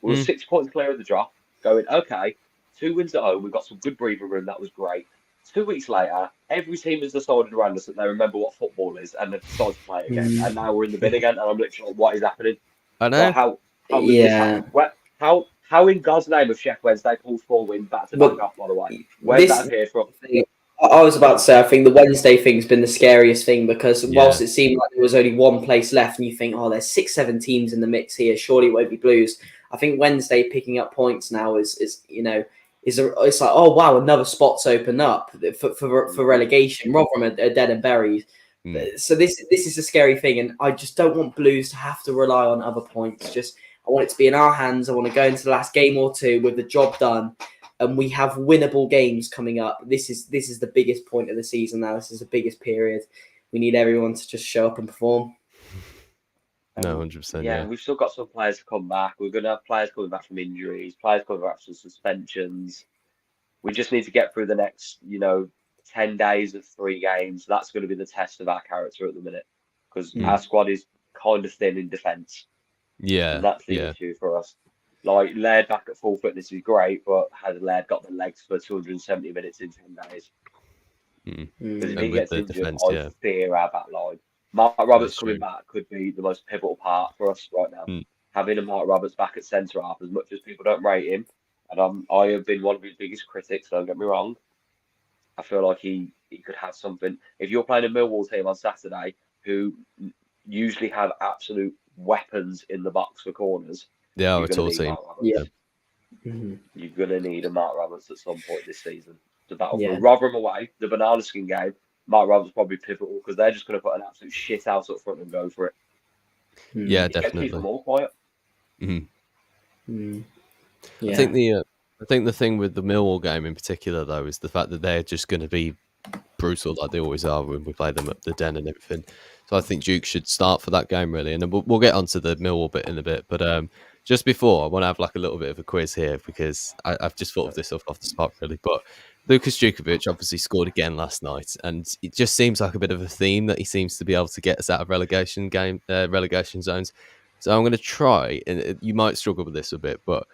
We were 6 points clear of the drop. Going, okay, 2 wins at home. We've got some good breathing room. That was great. 2 weeks later, every team has decided around us that they remember what football is and they've decided to play it again. And now we're in the bin again. And I'm literally like, what is happening? I know. Like, how in God's name have Sheffield Wednesday pulled 4 wins back to back off, by the way? Where's that appeared from? I was about to say, I think the Wednesday thing's been the scariest thing because whilst it seemed like there was only one place left and you think, oh, there's 6-7 teams in the mix here, surely it won't be Blues. I think Wednesday picking up points now is it's like, oh wow, another spot's open up for relegation. Rotherham are dead and buried. So this is a scary thing, and I just don't want Blues to have to rely on other points. I want it to be in our hands. I want to go into the last game or two with the job done, and we have winnable games coming up. This is the biggest point of the season now. This is the biggest period. We need everyone to just show up and perform. No, 100%. Yeah, we've still got some players to come back. We're going to have players coming back from injuries, players coming back from suspensions. We just need to get through the next, 10 days of 3 games. That's going to be the test of our character at the minute because our squad is kind of thin in defence. Yeah, and that's the issue for us. Like, Laird back at full fitness is great, but has Laird got the legs for 270 minutes in 10 days? Because if he gets injured, I fear our back line. Mark Roberts coming back could be the most pivotal part for us right now. Having a Mark Roberts back at centre half, as much as people don't rate him, and I have been one of his biggest critics, don't get me wrong, I feel like he could have something. If you're playing a Millwall team on Saturday who usually have absolute weapons in the box for corners, a tall team. You're going to need a Mark Roberts at some point this season to battle for Rotherham away, the banana skin game. Mark Roberts probably pivotal because they're just going to put an absolute shit house up front and go for it. Yeah, definitely. Keep them all quiet. I think the thing with the Millwall game in particular though is the fact that they're just going to be brutal like they always are when we play them at the Den and everything. So I think Duke should start for that game really, and then we'll get onto the Millwall bit in a bit. But just before, I want to have like a little bit of a quiz here because I've just thought of this off the spot really, but. Lucas Jutkiewicz obviously scored again last night, and it just seems like a bit of a theme that he seems to be able to get us out of relegation zones. So I'm going to try, and you might struggle with this a bit, but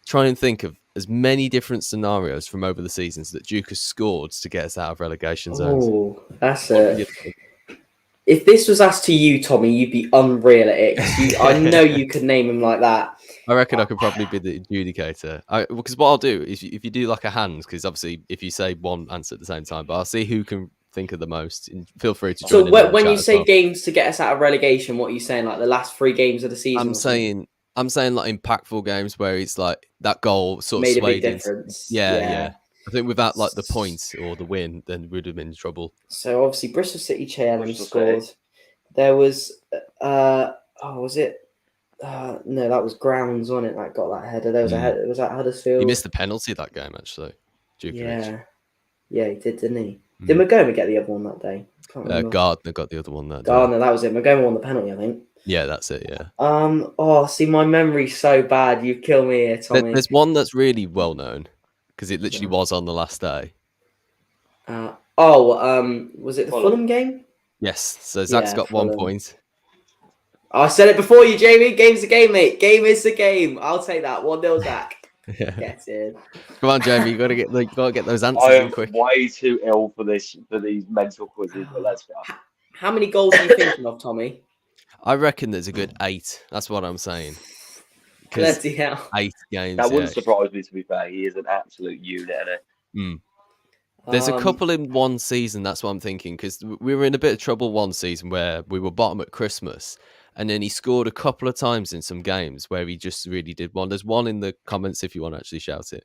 try and think of as many different scenarios from over the seasons that Duke has scored to get us out of relegation zones. Oh, that's it. If this was asked to you, Tommy, you'd be unreal at it. I know you could name him like that. I reckon I could probably be the adjudicator. Because what I'll do is if you do like a hand, because obviously if you say one answer at the same time, but I'll see who can think of the most. And feel free to join in. So when you say games to get us out of relegation, what are you saying? Like the last 3 games of the season? I'm saying like impactful games where it's like that goal sort of made swayed a big difference. Yeah. I think without like the points or the win, then we'd have been in trouble. So obviously Bristol City chair and Bristol scored. City. There was was it? No, that was Grounds, wasn't it? That got that header. There was a header. Was that Huddersfield? He missed the penalty that game actually. Jutkiewicz. Yeah, he did, didn't he? Did McGoma get the other one that day? Can't remember. Gardner got the other one that day. Gardner, that was it. McGoma won the penalty, I think. Yeah, that's it. Yeah. See, my memory's so bad. You kill me here, Tommy. There's one that's really well known because it literally was on the last day. Was it the Fulham game? Yes. So Zach's got Fulham. 1 point. I said it before you, Jamie. Game's the game, mate. Game is the game. I'll take that. 1-0 Zach. Get in. Come on, Jamie. You got to get those answers I in am quick. way too ill for these mental quizzes, but let's go. How many goals are you thinking of, Tommy? I reckon there's a good 8. That's what I'm saying. Bloody hell. 8 games. That wouldn't surprise me, to be fair. He is an absolute unit, isn't he? There's a couple in one season. That's what I'm thinking, because we were in a bit of trouble one season where we were bottom at Christmas, and then he scored a couple of times in some games where he just really did one. There's one in the comments if you want to actually shout it.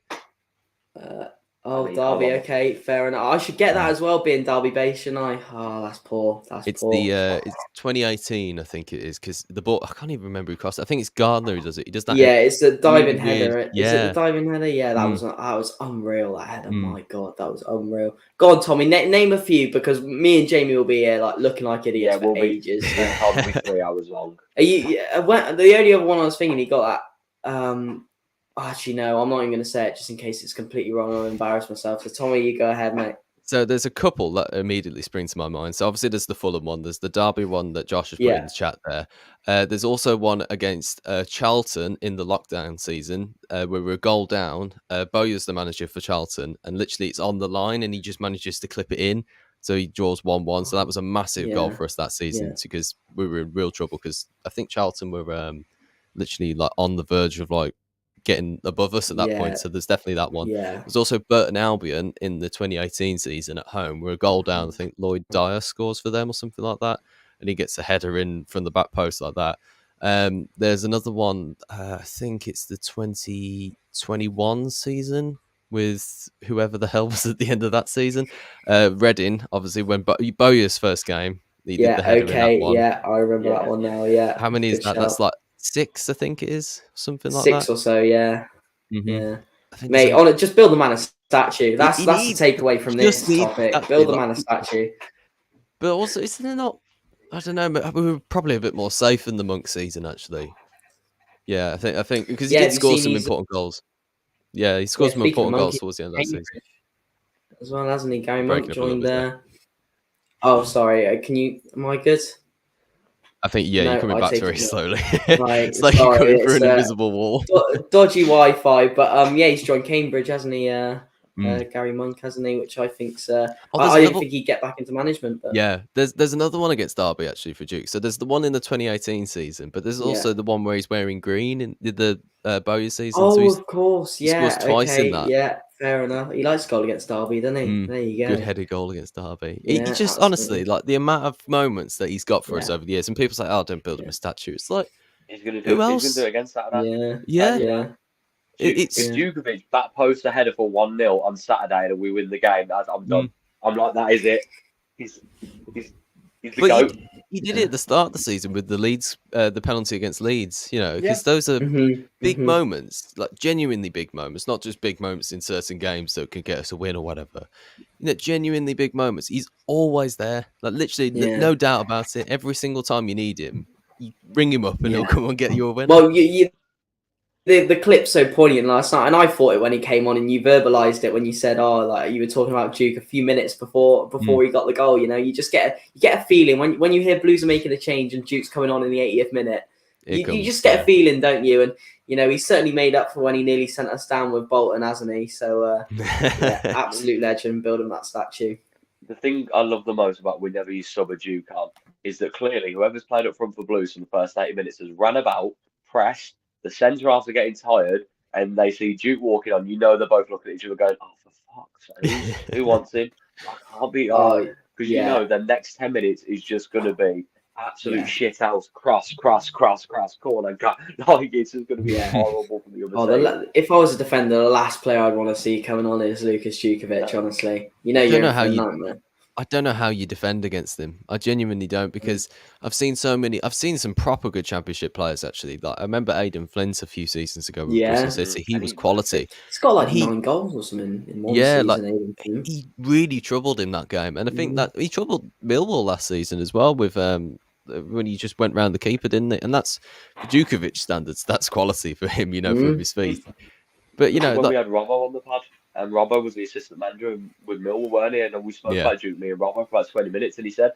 Derby. Okay, fair enough. I should get that as well, being Derby based, shouldn't I? Oh, that's poor. It's 2018, I think it is, because the ball. I can't even remember who crossed it. I think it's Gardner who does it. He does that. Yeah, it's the diving header. Yeah. Is it the diving header? Yeah, that was unreal. That header, my God, that was unreal. Go on, Tommy. Name a few, because me and Jamie will be here like looking like idiots for ages. Probably 3 hours long. The only other one I was thinking, he got that. Actually, no, I'm not even going to say it just in case it's completely wrong. I'll embarrass myself. So, Tommy, you go ahead, mate. So there's a couple that immediately spring to my mind. So obviously there's the Fulham one. There's the Derby one that Josh has put in the chat there. There's also one against Charlton in the lockdown season where we're a goal down. Bowyer's the manager for Charlton, and literally it's on the line and he just manages to clip it in. So he draws 1-1. So that was a massive goal for us that season because we were in real trouble, because I think Charlton were literally like on the verge of like getting above us at that point. So there's definitely that one. There's also Burton Albion in the 2018 season at home. We're a goal down. I think Lloyd Dyer scores for them or something like that, and he gets a header in from the back post like that. There's another one, I think it's the 2021 season with whoever the hell was at the end of that season. Reading, obviously, when Bowyer's first game, he did the header in that one. Yeah, I remember that one now. Yeah. How many is that? That's like 6, I think it is, something like 6 that. or so, yeah. Yeah. Mate, just build the man a statue. That's the takeaway from this topic. Build the man a statue. But also, isn't it not? I don't know. But we were probably a bit more safe in the Monk season, actually. Yeah, I think because he did score some important goals. Yeah, he scored some important goals towards the end of that season. As well, hasn't he? Gary Monk joined there. Oh, sorry. Am I good? I think, you're coming back very slowly. It's like you're going through an invisible wall. Dodgy Wi-Fi, but he's joined Cambridge, hasn't he? Gary Monk, hasn't he? Which I think's. I didn't think he'd get back into management. But... Yeah, there's another one against Derby actually for Duke. So there's the one in the 2018 season, but there's also the one where he's wearing green in the Bowyer season. Oh, so of course, he scores twice in that. Yeah, fair enough. He likes goal against Derby, doesn't he? There you go. Good headed goal against Derby. He just honestly, like the amount of moments that he's got for us over the years, and people say, "Oh, don't build him a statue." It's like, he's going to do. He's going to do it against Saturday. Yeah. It's Jutkiewicz back post a header for 1-0 on Saturday, and we win the game. I'm done. I'm like, that is it. He's the goat. He did it at the start of the season with the Leeds, the penalty against Leeds. Because those are big moments, like genuinely big moments, not just big moments in certain games that can get us a win or whatever. Genuinely big moments. He's always there, like literally, no doubt about it. Every single time you need him, you bring him up and he'll come and get you a win. Well, the clip's so poignant last night, and I thought it when he came on, and you verbalized it when you said, like you were talking about Duke a few minutes before he got the goal. You just get a feeling when you hear Blues are making a change and Duke's coming on in the 80th minute. You just get a feeling, don't you? And he's certainly made up for when he nearly sent us down with Bolton, hasn't he? So absolute legend, building that statue. The thing I love the most about whenever you sub a Duke on is that clearly whoever's played up front for Blues in the first 80 minutes has ran about, pressed. The centre halves are getting tired, and they see Duke walking on. They're both looking at each other going, "Oh, for fuck's sake, who wants him? I can't be because the next 10 minutes is just going to be absolute shit house, cross, corner, like it's just going to be horrible for the other team. If I was a defender, the last player I'd want to see coming on is Lukas Jutkiewicz. Honestly, you're in for a nightmare. I don't know how you defend against him. I genuinely don't, because I've seen some proper good Championship players actually. Like I remember Aidan Flint a few seasons ago with Bristol City. He was quality. He's got like 9 goals or something in one season. Like, he really troubled in that game, and I think that he troubled Millwall last season as well with when he just went round the keeper, didn't it? And that's for Jutkiewicz standards. That's quality for him, from his feet. But we had Robbo on the pod. And Robbo was the assistant manager with Millwall, weren't he? And we spoke about Juke, me and Robbo, for about 20 minutes. And he said,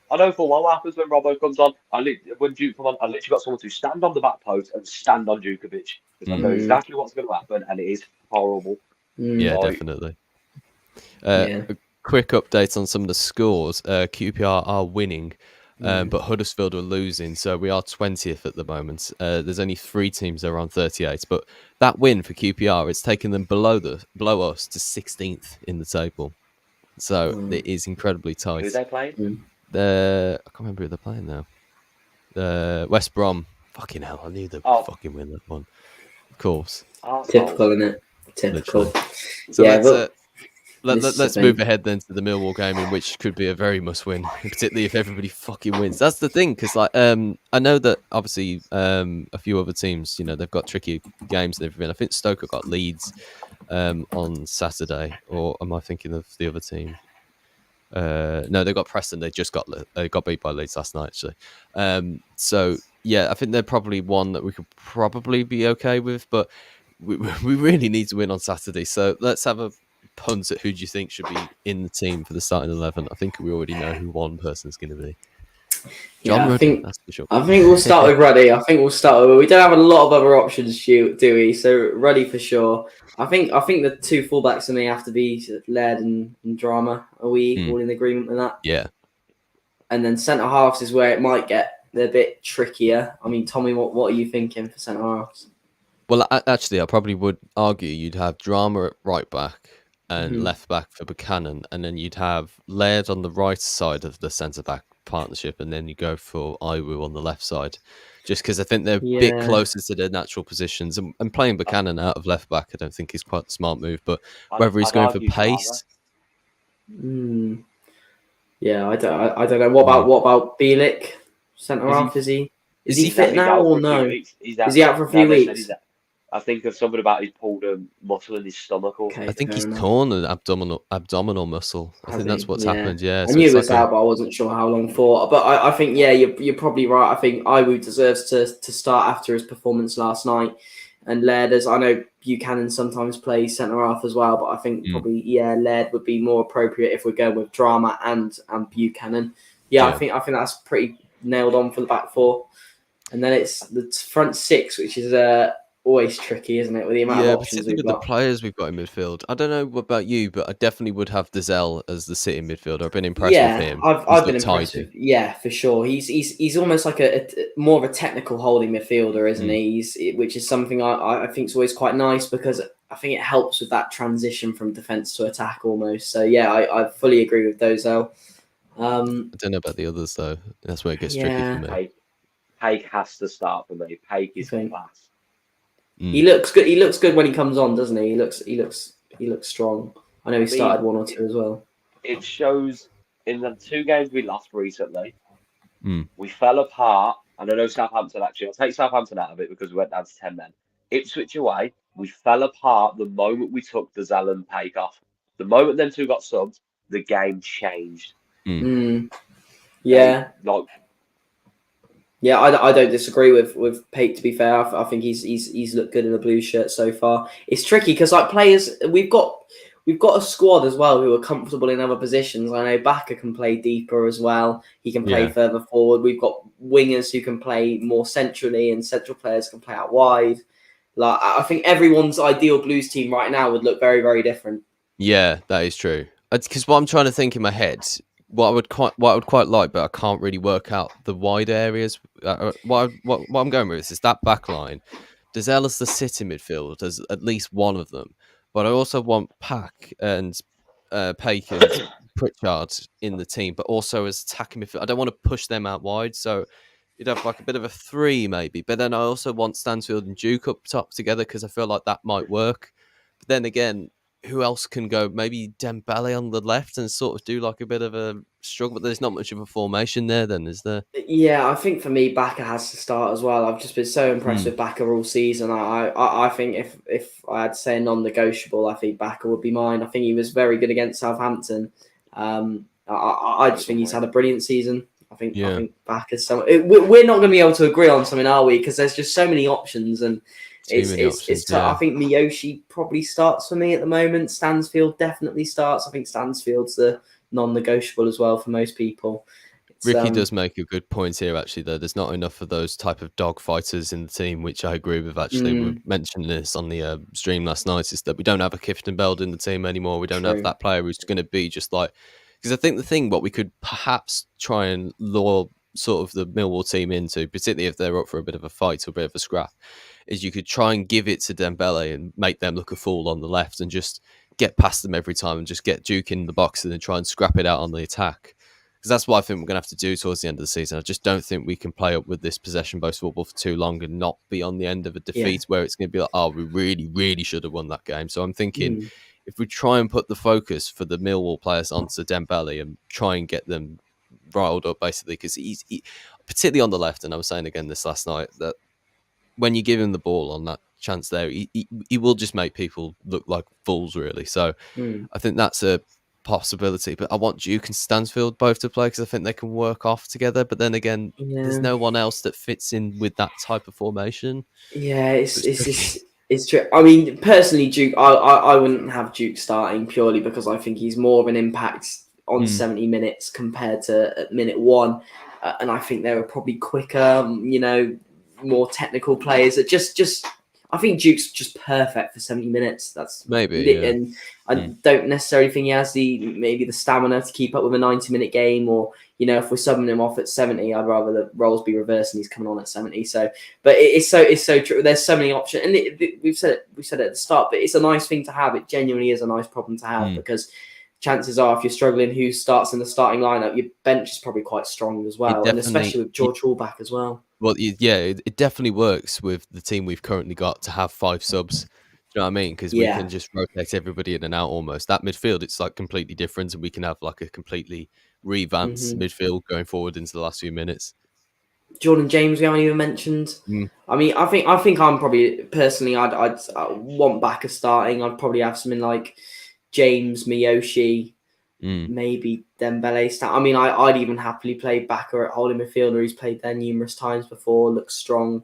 I know full well what happens when Robbo comes on. When Juke comes on, I literally got someone to stand on the back post and stand on Jutkiewicz. Because I know exactly what's going to happen. And it is horrible. Yeah, definitely. A quick update on some of the scores. QPR are winning. But Huddersfield are losing, so we are 20th at the moment. There's only 3 teams that are on 38, but that win for QPR, it's taken them below us to 16th in the table. So it is incredibly tight. Who are they playing? I can't remember who they're playing now. West Brom. Fucking hell, I knew they'd fucking win that one. Of course. Typical, isn't it? Typical. Literally. So let's move ahead then to the Millwall game, in which could be a very must win, particularly if everybody fucking wins. That's the thing, because I know that obviously a few other teams, they've got tricky games and everything. I think Stoke got Leeds on Saturday, or am I thinking of the other team? No, they got Preston. They just got beat by Leeds last night, actually. So yeah, I think they're probably one that we could probably be okay with, but we really need to win on Saturday. So let's have a punt at who do you think should be in the team for the starting 11. I think we already know who one person's going to be. John Ruddy, that's for sure. I think we'll start with Ruddy. We don't have a lot of other options, do we? So Ruddy for sure. I think the 2 fullbacks for me have to be Laird and Drama. Are we all in agreement with that? Yeah. And then centre halves is where it might get a bit trickier. I mean, Tommy, what are you thinking for centre halves? Well, actually, I probably would argue you'd have Drama at right back and left back for Buchanan, and then you'd have Laird on the right side of the centre back partnership, and then you go for Iwu on the left side, just because I think they're a bit closer to their natural positions. And playing Buchanan out of left back, I don't think is quite the smart move. But whether he's going for pace, yeah, I don't know. What about Bielik, centre half? Is he fit now or no? Is he out for a few weeks? I think of something about he's pulled a muscle in his stomach. Or I think he's torn an abdominal muscle. I think that's what's happened. Yeah, I knew it was out, but I wasn't sure how long for. But I think you're probably right. I think Iwu deserves to start after his performance last night. And Laird, as I know, Buchanan sometimes plays centre half as well, but I think probably Laird would be more appropriate if we're going with Drama and Buchanan. I think that's pretty nailed on for the back 4. And then it's the front 6, which is always tricky, isn't it, with the amount of options particularly with the players we've got in midfield. I don't know about you, but I definitely would have Dazelle as the sitting midfielder. I've been impressed with him. I've been impressed with, for sure. He's almost like a more of a technical holding midfielder, isn't he? Which is something I think is always quite nice, because I think it helps with that transition from defence to attack almost. So I fully agree with Dozell. I don't know about the others though. That's where it gets tricky for me. Paik has to start for me. Paik is class. He looks good. He looks good when he comes on, doesn't he? He looks strong. I know he started 1 or 2 as well. It shows in the 2 games we lost recently, we fell apart. And I know Southampton, actually, I'll take Southampton out of it because we went down to 10 men. Ipswich away, we fell apart the moment we took the Dazelle and Paik off. The moment them 2 got subbed, the game changed. Yeah. I don't disagree with Paik, to be fair. I think he's looked good in the blue shirt so far. It's tricky because players, we've got a squad as well who are comfortable in other positions. I know Baka can play deeper as well. He can play further forward. We've got wingers who can play more centrally, and central players can play out wide. I think everyone's ideal Blues team right now would look very, very different. Yeah, that is true. Because what I'm trying to think in my head, what I would quite like, but I can't really work out the wide areas. What I'm going with is that back line. Dazelle as the sitting midfield as at least one of them, but I also want Paik and Paik and Pritchard in the team, but also as attacking midfield. I don't want to push them out wide, so you'd have like a bit of a 3 maybe. But then I also want Stansfield and Duke up top together because I feel like that might work. But then again, who else can go? Maybe Dembele on the left and sort of do like a bit of a struggle, but there's not much of a formation there then, is there? Yeah, I think for me, Baka has to start as well. I've just been so impressed with Baka all season. I think if I had to say a non-negotiable, I think Baka would be mine. I think he was very good against Southampton. I just think he's had a brilliant season. I think Baka's so. We're not going to be able to agree on something, are we? Because there's just so many options, and it's tough. I think Miyoshi probably starts for me at the moment. Stansfield definitely starts. I think Stansfield's the non-negotiable as well for most people. Ricky does make a good point here, actually, though. There's not enough of those type of dog fighters in the team, which I agree with, actually. We mentioned this on the stream last night, is that we don't have a Kifton Beld in the team anymore. We don't have that player who's going to be just like... Because I think the thing, what we could perhaps try and lure sort of the Millwall team into, particularly if they're up for a bit of a fight or a bit of a scrap, is you could try and give it to Dembele and make them look a fool on the left and just get past them every time and just get Duke in the box and then try and scrap it out on the attack. Because that's what I think we're going to have to do towards the end of the season. I just don't think we can play up with this possession-based football for too long and not be on the end of a defeat where it's going to be like, oh, we really, really should have won that game. So I'm thinking if we try and put the focus for the Millwall players onto Dembele and try and get them riled up, basically, because he's particularly on the left, and I was saying again this last night, that when you give him the ball on that chance there, he will just make people look like fools, really. So I think that's a possibility, but I want Duke and Stansfield both to play because I think they can work off together. But then again, there's no one else that fits in with that type of formation. Yeah, it's true. I mean, personally, Duke, I wouldn't have Duke starting purely because I think he's more of an impact on 70 minutes compared to at minute 1, and I think there are probably quicker, more technical players that just. I think Duke's just perfect for 70 minutes. That's maybe, and I don't necessarily think he has the stamina to keep up with a 90-minute game, or if we're subbing him off at 70, I'd rather the roles be reversed and he's coming on at 70. So, but it's so true. There's so many options, and we've said it at the start, but it's a nice thing to have. It genuinely is a nice problem to have because chances are, if you're struggling, who starts in the starting lineup, your bench is probably quite strong as well, and especially with George Hall back as well. Well, it definitely works with the team we've currently got to have 5 subs. Do you know what I mean? Because we can just rotate everybody in and out almost. That midfield, it's like completely different, and we can have like a completely revamped midfield going forward into the last few minutes. Jordan James, we haven't even mentioned. I mean, I think I'm probably personally, I'd want Baka starting. I'd probably have something like James, Miyoshi, maybe Dembele. I mean, I'd even happily play Baka at holding midfielder. He's played there numerous times before, looks strong.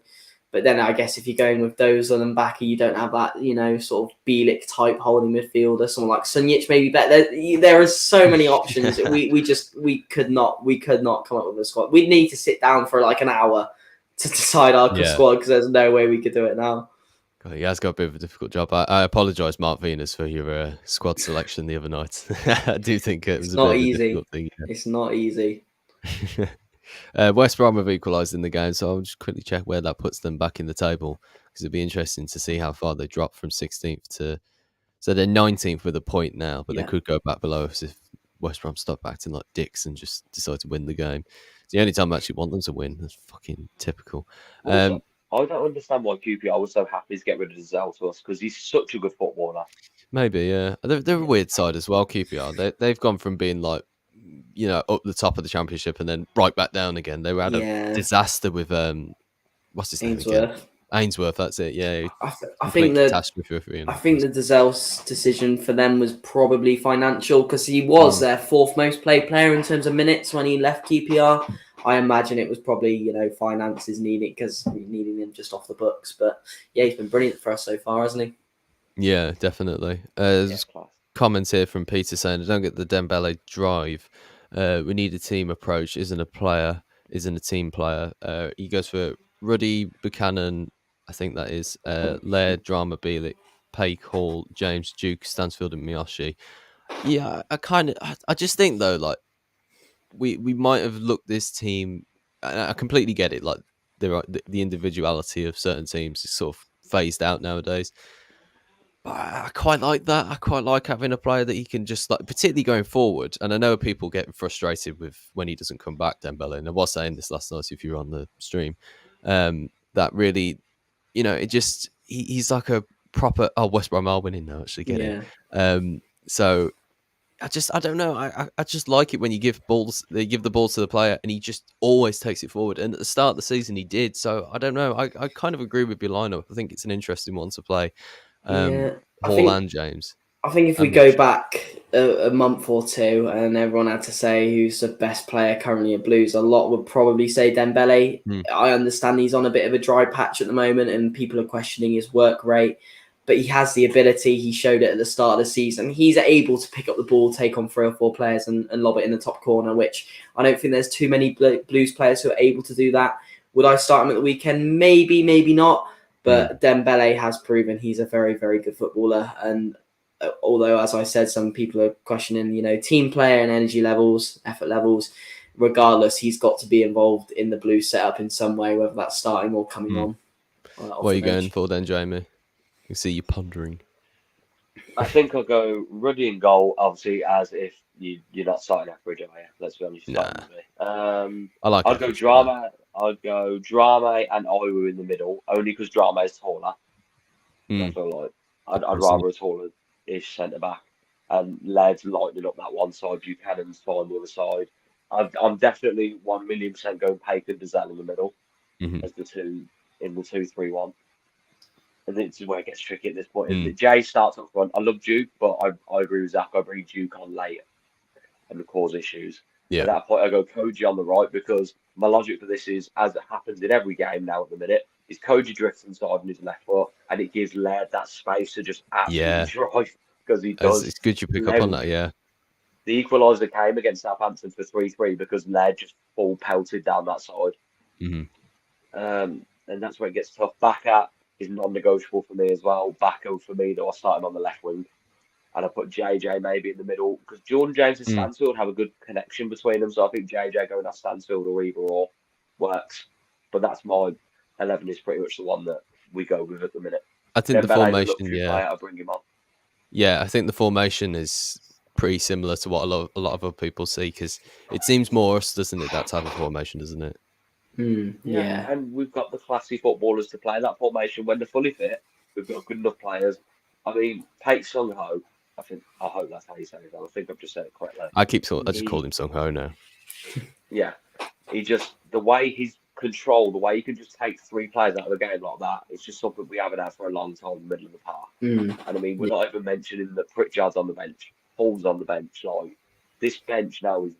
But then I guess if you're going with Dozan and Baka, you don't have that, sort of Bielik type holding midfielder. Someone like Sunjic maybe better. There are so many options. we could not come up with a squad. We'd need to sit down for like an hour to decide our squad because there's no way we could do it now. He has got a bit of a difficult job. I apologise, Mark Venus, for your squad selection the other night. I do think it was a bit of a difficult thing. Yeah. It's not easy. West Brom have equalised in the game, so I'll just quickly check where that puts them back in the table because it'd be interesting to see how far they drop from 16th to... So they're 19th with a point now, but they could go back below us if West Brom stop acting like dicks and just decide to win the game. It's the only time I actually want them to win. That's fucking typical. I don't understand why QPR was so happy to get rid of Zell to us because he's such a good footballer. Maybe, yeah. They're a weird side as well, QPR. They've gone from being like, up the top of the championship and then right back down again. They had a disaster with what's his name again? Ainsworth. That's it. Yeah, I think the Dazell's decision for them was probably financial because he was their 4th most played player in terms of minutes when he left QPR. I imagine it was probably finances needing him just off the books. But yeah, he's been brilliant for us so far, hasn't he? Yeah, definitely. There's comments here from Peter saying, "I don't get the Dembele drive. We need a team approach. Isn't a team player. He goes for Ruddy, Buchanan, I think that is, Laird, Drama, Bielik, Paik, Hall, James, Duke, Stansfield, and Miyoshi." Yeah, I just think though, like we might have looked this team. I completely get it. Like the individuality of certain teams is sort of phased out nowadays. I quite like that. I quite like having a player that he can just like, particularly going forward. And I know people get frustrated with when he doesn't come back, Dembele. And I was saying this last night if you were on the stream, that really, it just he's like a proper. Oh, West Brom are winning now. Actually, get it. So I don't know. I just like it when you give they give the ball to the player and he just always takes it forward. And at the start of the season, he did. So I don't know. I kind of agree with your lineup. I think it's an interesting one to play. Hall and James. I think if we go back a month or two and everyone had to say who's the best player currently at Blues, a lot would probably say Dembele. I understand he's on a bit of a dry patch at the moment and people are questioning his work rate, but he has the ability. He showed it at the start of the season. He's able to pick up the ball, take on 3 or 4 players and lob it in the top corner, which I don't think there's too many Blues players who are able to do that. Would I start him at the weekend? Maybe, maybe not. But Dembele has proven he's a very, very good footballer. And although, as I said, some people are questioning, team player and energy levels, effort levels, regardless, he's got to be involved in the Blues setup in some way, whether that's starting or coming on. What are you going for then, Jamie? You see you pondering. I think I'll go Ruddy in goal, obviously, as if you're not starting Etheridge, are you? Let's be honest. I like I'd go Drama. I'd go Drama and Iwu in the middle, only because Drama is taller. That's what I like. I'd rather a taller-ish centre-back. And Laird lightening up that one side, Buchanan's on the other side. I'm definitely 1,000,000% going Paik and Dazelle in the middle as the two in the 2-3-1. And this is where it gets tricky at this point. Jay starts up front. I love Juke, but I agree with Zach. I bring Juke on later and cause issues. At that point, I go Koji on the right because my logic for this is, as it happens in every game now at the minute, is Koji drifts inside on his left foot, and it gives Laird that space to just absolutely drive because he does. It's good you pick up on that, The equaliser came against Southampton for 3-3 because Laird just full pelted down that side. And that's where it gets tough. Backa is non-negotiable for me as well. Backo for me, though, I start him on the left wing. And I put JJ maybe in the middle because Jordan James and Stansfield have a good connection between them. So I think JJ going at Stansfield or either or works. But that's my 11 is pretty much the one that we go with at the minute. I think the formation, I'll bring him on. Yeah, I think the formation is pretty similar to what a lot of other people see because it seems more us, doesn't it? That type of formation, doesn't it? Yeah, and we've got the classy footballers to play that formation when they're fully fit. We've got good enough players. I mean, Paik Sung Ho. I hope that's how you say it. I think I've just said it correctly. I just call him Sung Ho now. Yeah, the way he's controlled, the way he can just take 3 players out of the game like that. It's just something we haven't had for a long time in the middle of the park. And I mean, we're not even mentioning that Pritchard's on the bench, Hall's on the bench. Like this bench now is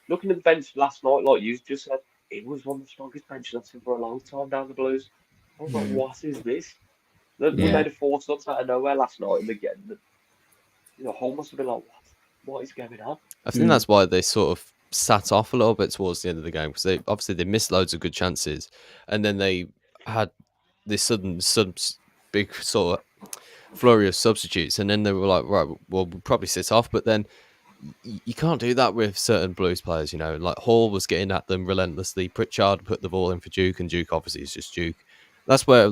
looking at the bench last night. Like you just said, it was one of the strongest benches I've seen for a long time down the Blues. I was like, what is this? We made a 4 subs out of nowhere last night, and again, Hall must have been like, what is going on? I think that's why they sort of sat off a little bit towards the end of the game because they missed loads of good chances, and then they had this sudden big sort of flurry of substitutes, and then they were like, right, well, we'll probably sit off, but then you can't do that with certain Blues players, like Hall was getting at them relentlessly. Pritchard put the ball in for Juke, and Juke obviously is just Juke. That's where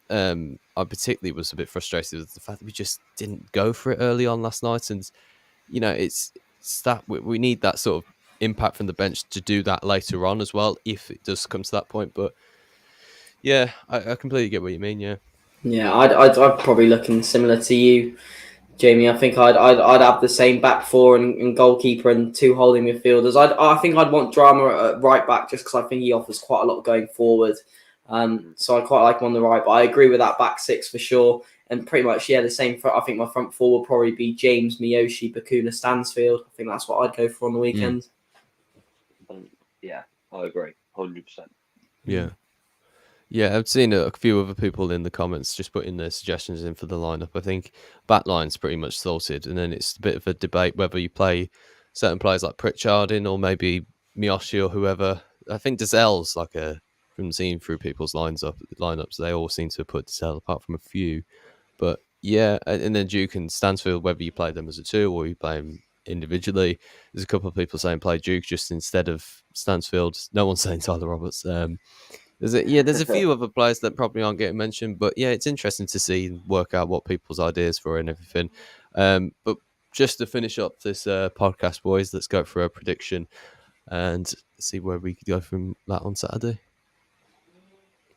I particularly was a bit frustrated with the fact that we just didn't go for it early on last night, and it's that we need that sort of impact from the bench to do that later on as well if it does come to that point. But yeah, I completely get what you mean. I'd probably looking similar to you, Jamie. I think I'd have the same back 4 and goalkeeper and 2 holding midfielders. I think I'd want Drama at right back just because I think he offers quite a lot going forward. So I quite like him on the right, but I agree with that back 6 for sure. And pretty much, the same. I think my front 4 will probably be James, Miyoshi, Bakuna, Stansfield. I think that's what I'd go for on the weekend. Yeah, I agree, 100%. Yeah, I've seen a few other people in the comments just putting their suggestions in for the lineup. I think backline's pretty much sorted, and then it's a bit of a debate whether you play certain players like Pritchard in or maybe Miyoshi or whoever. I think Dazelle's from seeing through people's lineups, they all seem to have put Dazelle apart from a few. But yeah, and then Juke and Stansfield, whether you play them as a 2 or you play them individually. There's a couple of people saying play Juke just instead of Stansfield. No one's saying Tyler Roberts. There's a few other players that probably aren't getting mentioned, but yeah, it's interesting to see and work out what people's ideas for and everything. But just to finish up this podcast, boys, let's go for a prediction and see where we could go from that on Saturday.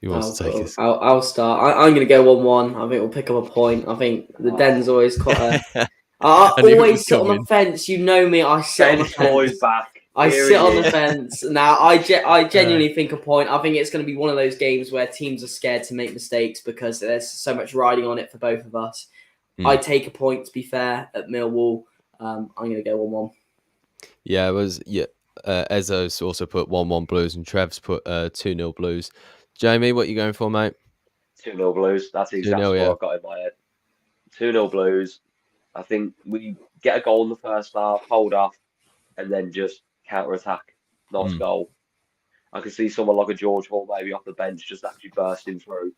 Who wants to take Cool. this? I'll start. I'm going to go 1-1. I think we'll pick up a point. I think the Den's always quite a... I I knew it always was sit on the coming. fence. You know me. I sit on the Ben's boys fence. back. I Here sit he on the is. fence. Now, I genuinely think a point. I think it's going to be one of those games where teams are scared to make mistakes because there's so much riding on it for both of us. I take a point, to be fair, at Millwall. I'm going to go 1-1. Yeah, it was. Yeah, Ezzo's also put 1-1 Blues and Trev's put 2-0 Blues. Jamie, what are you going for, mate? 2-0 Blues. That's the exact 2-0, score yeah. I've got in my head. 2-0 Blues. I think we get a goal in the first half, hold off, and then just counter-attack. Nice goal. I can see someone like a George Hall maybe off the bench just actually bursting through,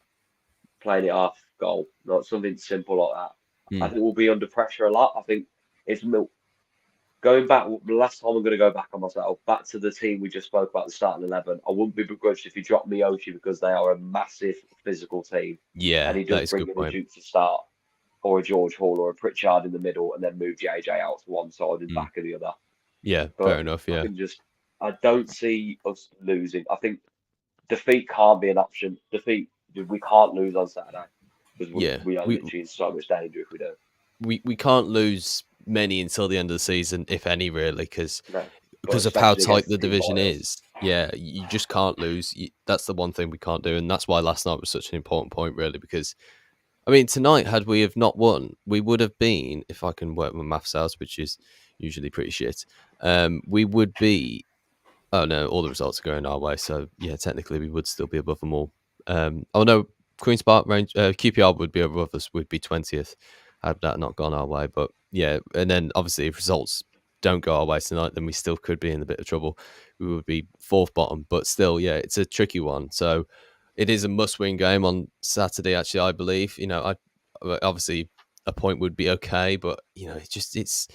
playing it off, goal. Not something simple like that. I think we'll be under pressure a lot. I think it's going back. The last time I'm going to go back on myself, back to the team we just spoke about, the starting 11. I wouldn't be begrudged if you dropped Miyoshi because they are a massive physical team. Yeah, and he that does is bring a good in a point. Duke to start, or a George Hall, or a Pritchard in the middle, and then move JJ out to one side and back of the other. Yeah, But fair enough. Yeah, I don't see us losing. I think defeat can't be an option. We can't lose on Saturday because we are literally in so much danger if we do. We can't lose many until the end of the season, if any, really, because of how especially tight against the a team division like us. is. Yeah, you just can't lose. That's the one thing we can't do, and that's why last night was such an important point, really, because I mean, tonight, had we have not won, we would have been, if I can work my maths out, which is usually pretty shit, we would be, oh no, all the results are going our way. So yeah, technically we would still be above them all. Oh no, Queen's Park range, QPR would be above us, would be 20th, had that not gone our way. But yeah, and then obviously if results don't go our way tonight, then we still could be in a bit of trouble. We would be fourth bottom, but still, yeah, it's a tricky one. So it is a must-win game on Saturday. Actually, I believe. Obviously a point would be okay, but it's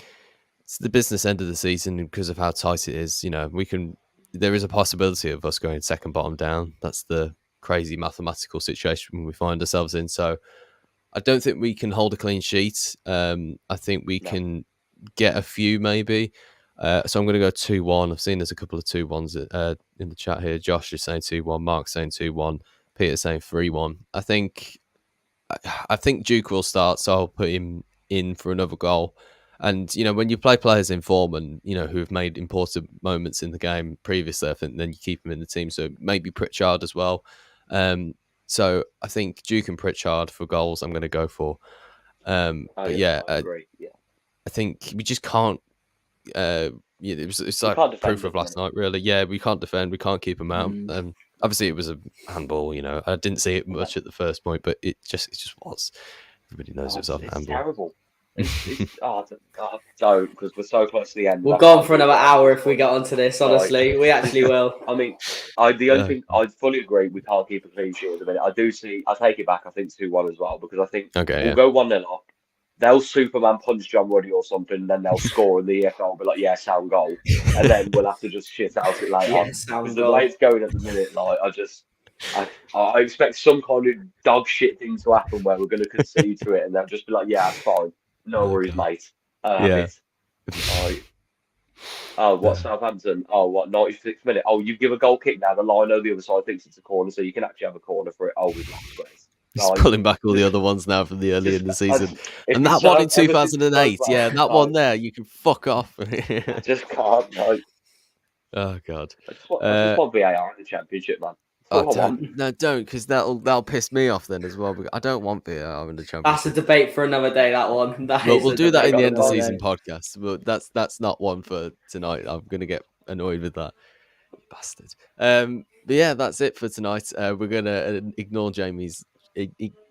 the business end of the season because of how tight it is. There is a possibility of us going second bottom down. That's the crazy mathematical situation we find ourselves in. So I don't think we can hold a clean sheet. I think we can get a few maybe. So I'm going to go 2-1. I've seen there's a couple of 2-1s in the chat here. Josh is saying 2-1. Mark's saying 2-1. Peter's saying 3-1. I think JUKE will start, so I'll put him in for another goal. And when you play players in form and who have made important moments in the game previously, I think then you keep them in the team. So maybe Pritchard as well. So I think JUKE and Pritchard for goals. I'm going to go for. But yeah, I agree. Yeah, I think we just can't. It's like proof of last night, really. Yeah, we can't defend. We can't keep them out. Obviously, it was a handball. I didn't see it much at the first point, but it just was. Everybody knows it was a handball. Terrible. Don't, because we're so close to the end. We'll go on for another hour if we get onto this. Honestly, we actually will. I mean, the only thing I fully agree we can't keep a clean sheet at the minute. I take it back. I think 2-1 as well because I think we'll go 1-0 up. They'll Superman punch John Ruddy or something, and then they'll score in the EFL. But like, yeah, sound goal, and then we'll have to just shit out it later on. Because the way it's going at the minute, like I expect some kind of dog shit thing to happen where we're going to concede to it, and they'll just be like, yeah, fine. No worries, mate. What Southampton? Oh, what 96th minute? Oh, you give a goal kick now. The line over the other side thinks it's a corner, so you can actually have a corner for it. Oh, we've lost space. He's pulling back all the other ones now from the early in the season. And that one in 2008, that one there, you can fuck off. I just can't. No. Oh God. I just want VAR in the Championship, man. Don't, because that'll piss me off then as well. I don't want VAR in the Championship. That's a debate for another day. That one. We'll do that in the end of season podcast. But that's not one for tonight. I'm gonna get annoyed with that, bastard. But yeah, that's it for tonight. We're gonna ignore Jamie's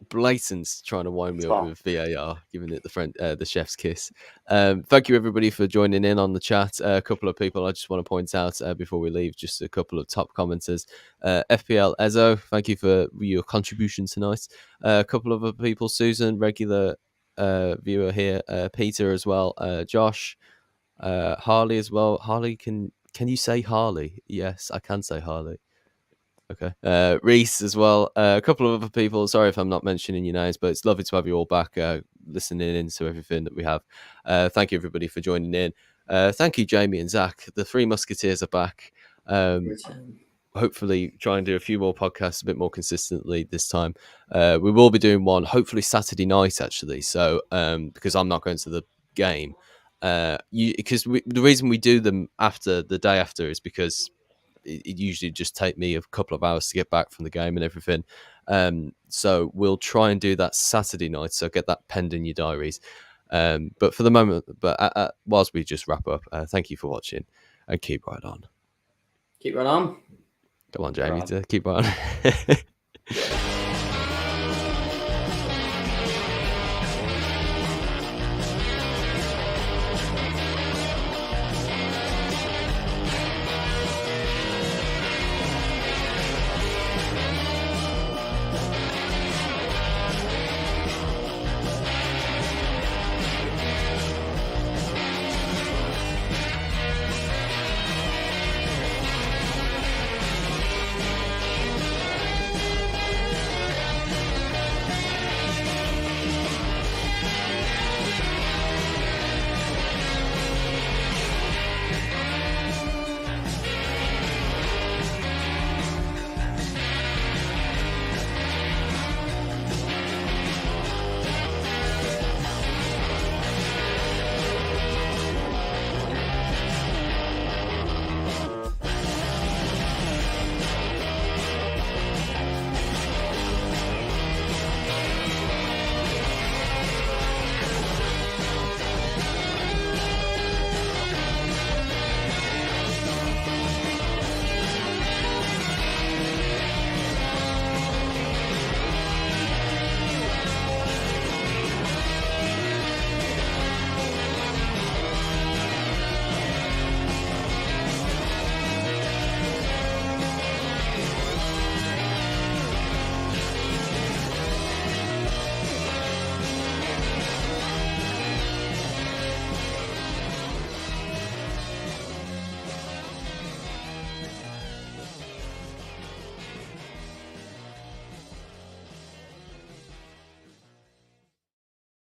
blatant trying to wind me up with VAR, giving it the chef's kiss. Thank you everybody for joining in on the chat. A couple of people I just want to point out before we leave, just a couple of top commenters. FPL Ezzo, thank you for your contribution tonight. A couple of other people, Susan, regular viewer here, Peter as well, Josh, Harley as well. Harley, can you say Harley? Yes, I can say Harley. Okay. Reese as well. A couple of other people. Sorry if I'm not mentioning your names, but it's lovely to have you all back listening into everything that we have. Thank you, everybody, for joining in. Thank you, Jamie and Zach. The Three Musketeers are back. Hopefully try and do a few more podcasts a bit more consistently this time. We will be doing one hopefully Saturday night, actually. So because I'm not going to the game. Because the reason we do them after the day after is because it usually just take me a couple of hours to get back from the game and everything. So we'll try and do that Saturday night. So get that penned in your diaries. But for the moment, whilst we just wrap up, thank you for watching and keep right on. Keep right on. Come on, Jamie, keep right on.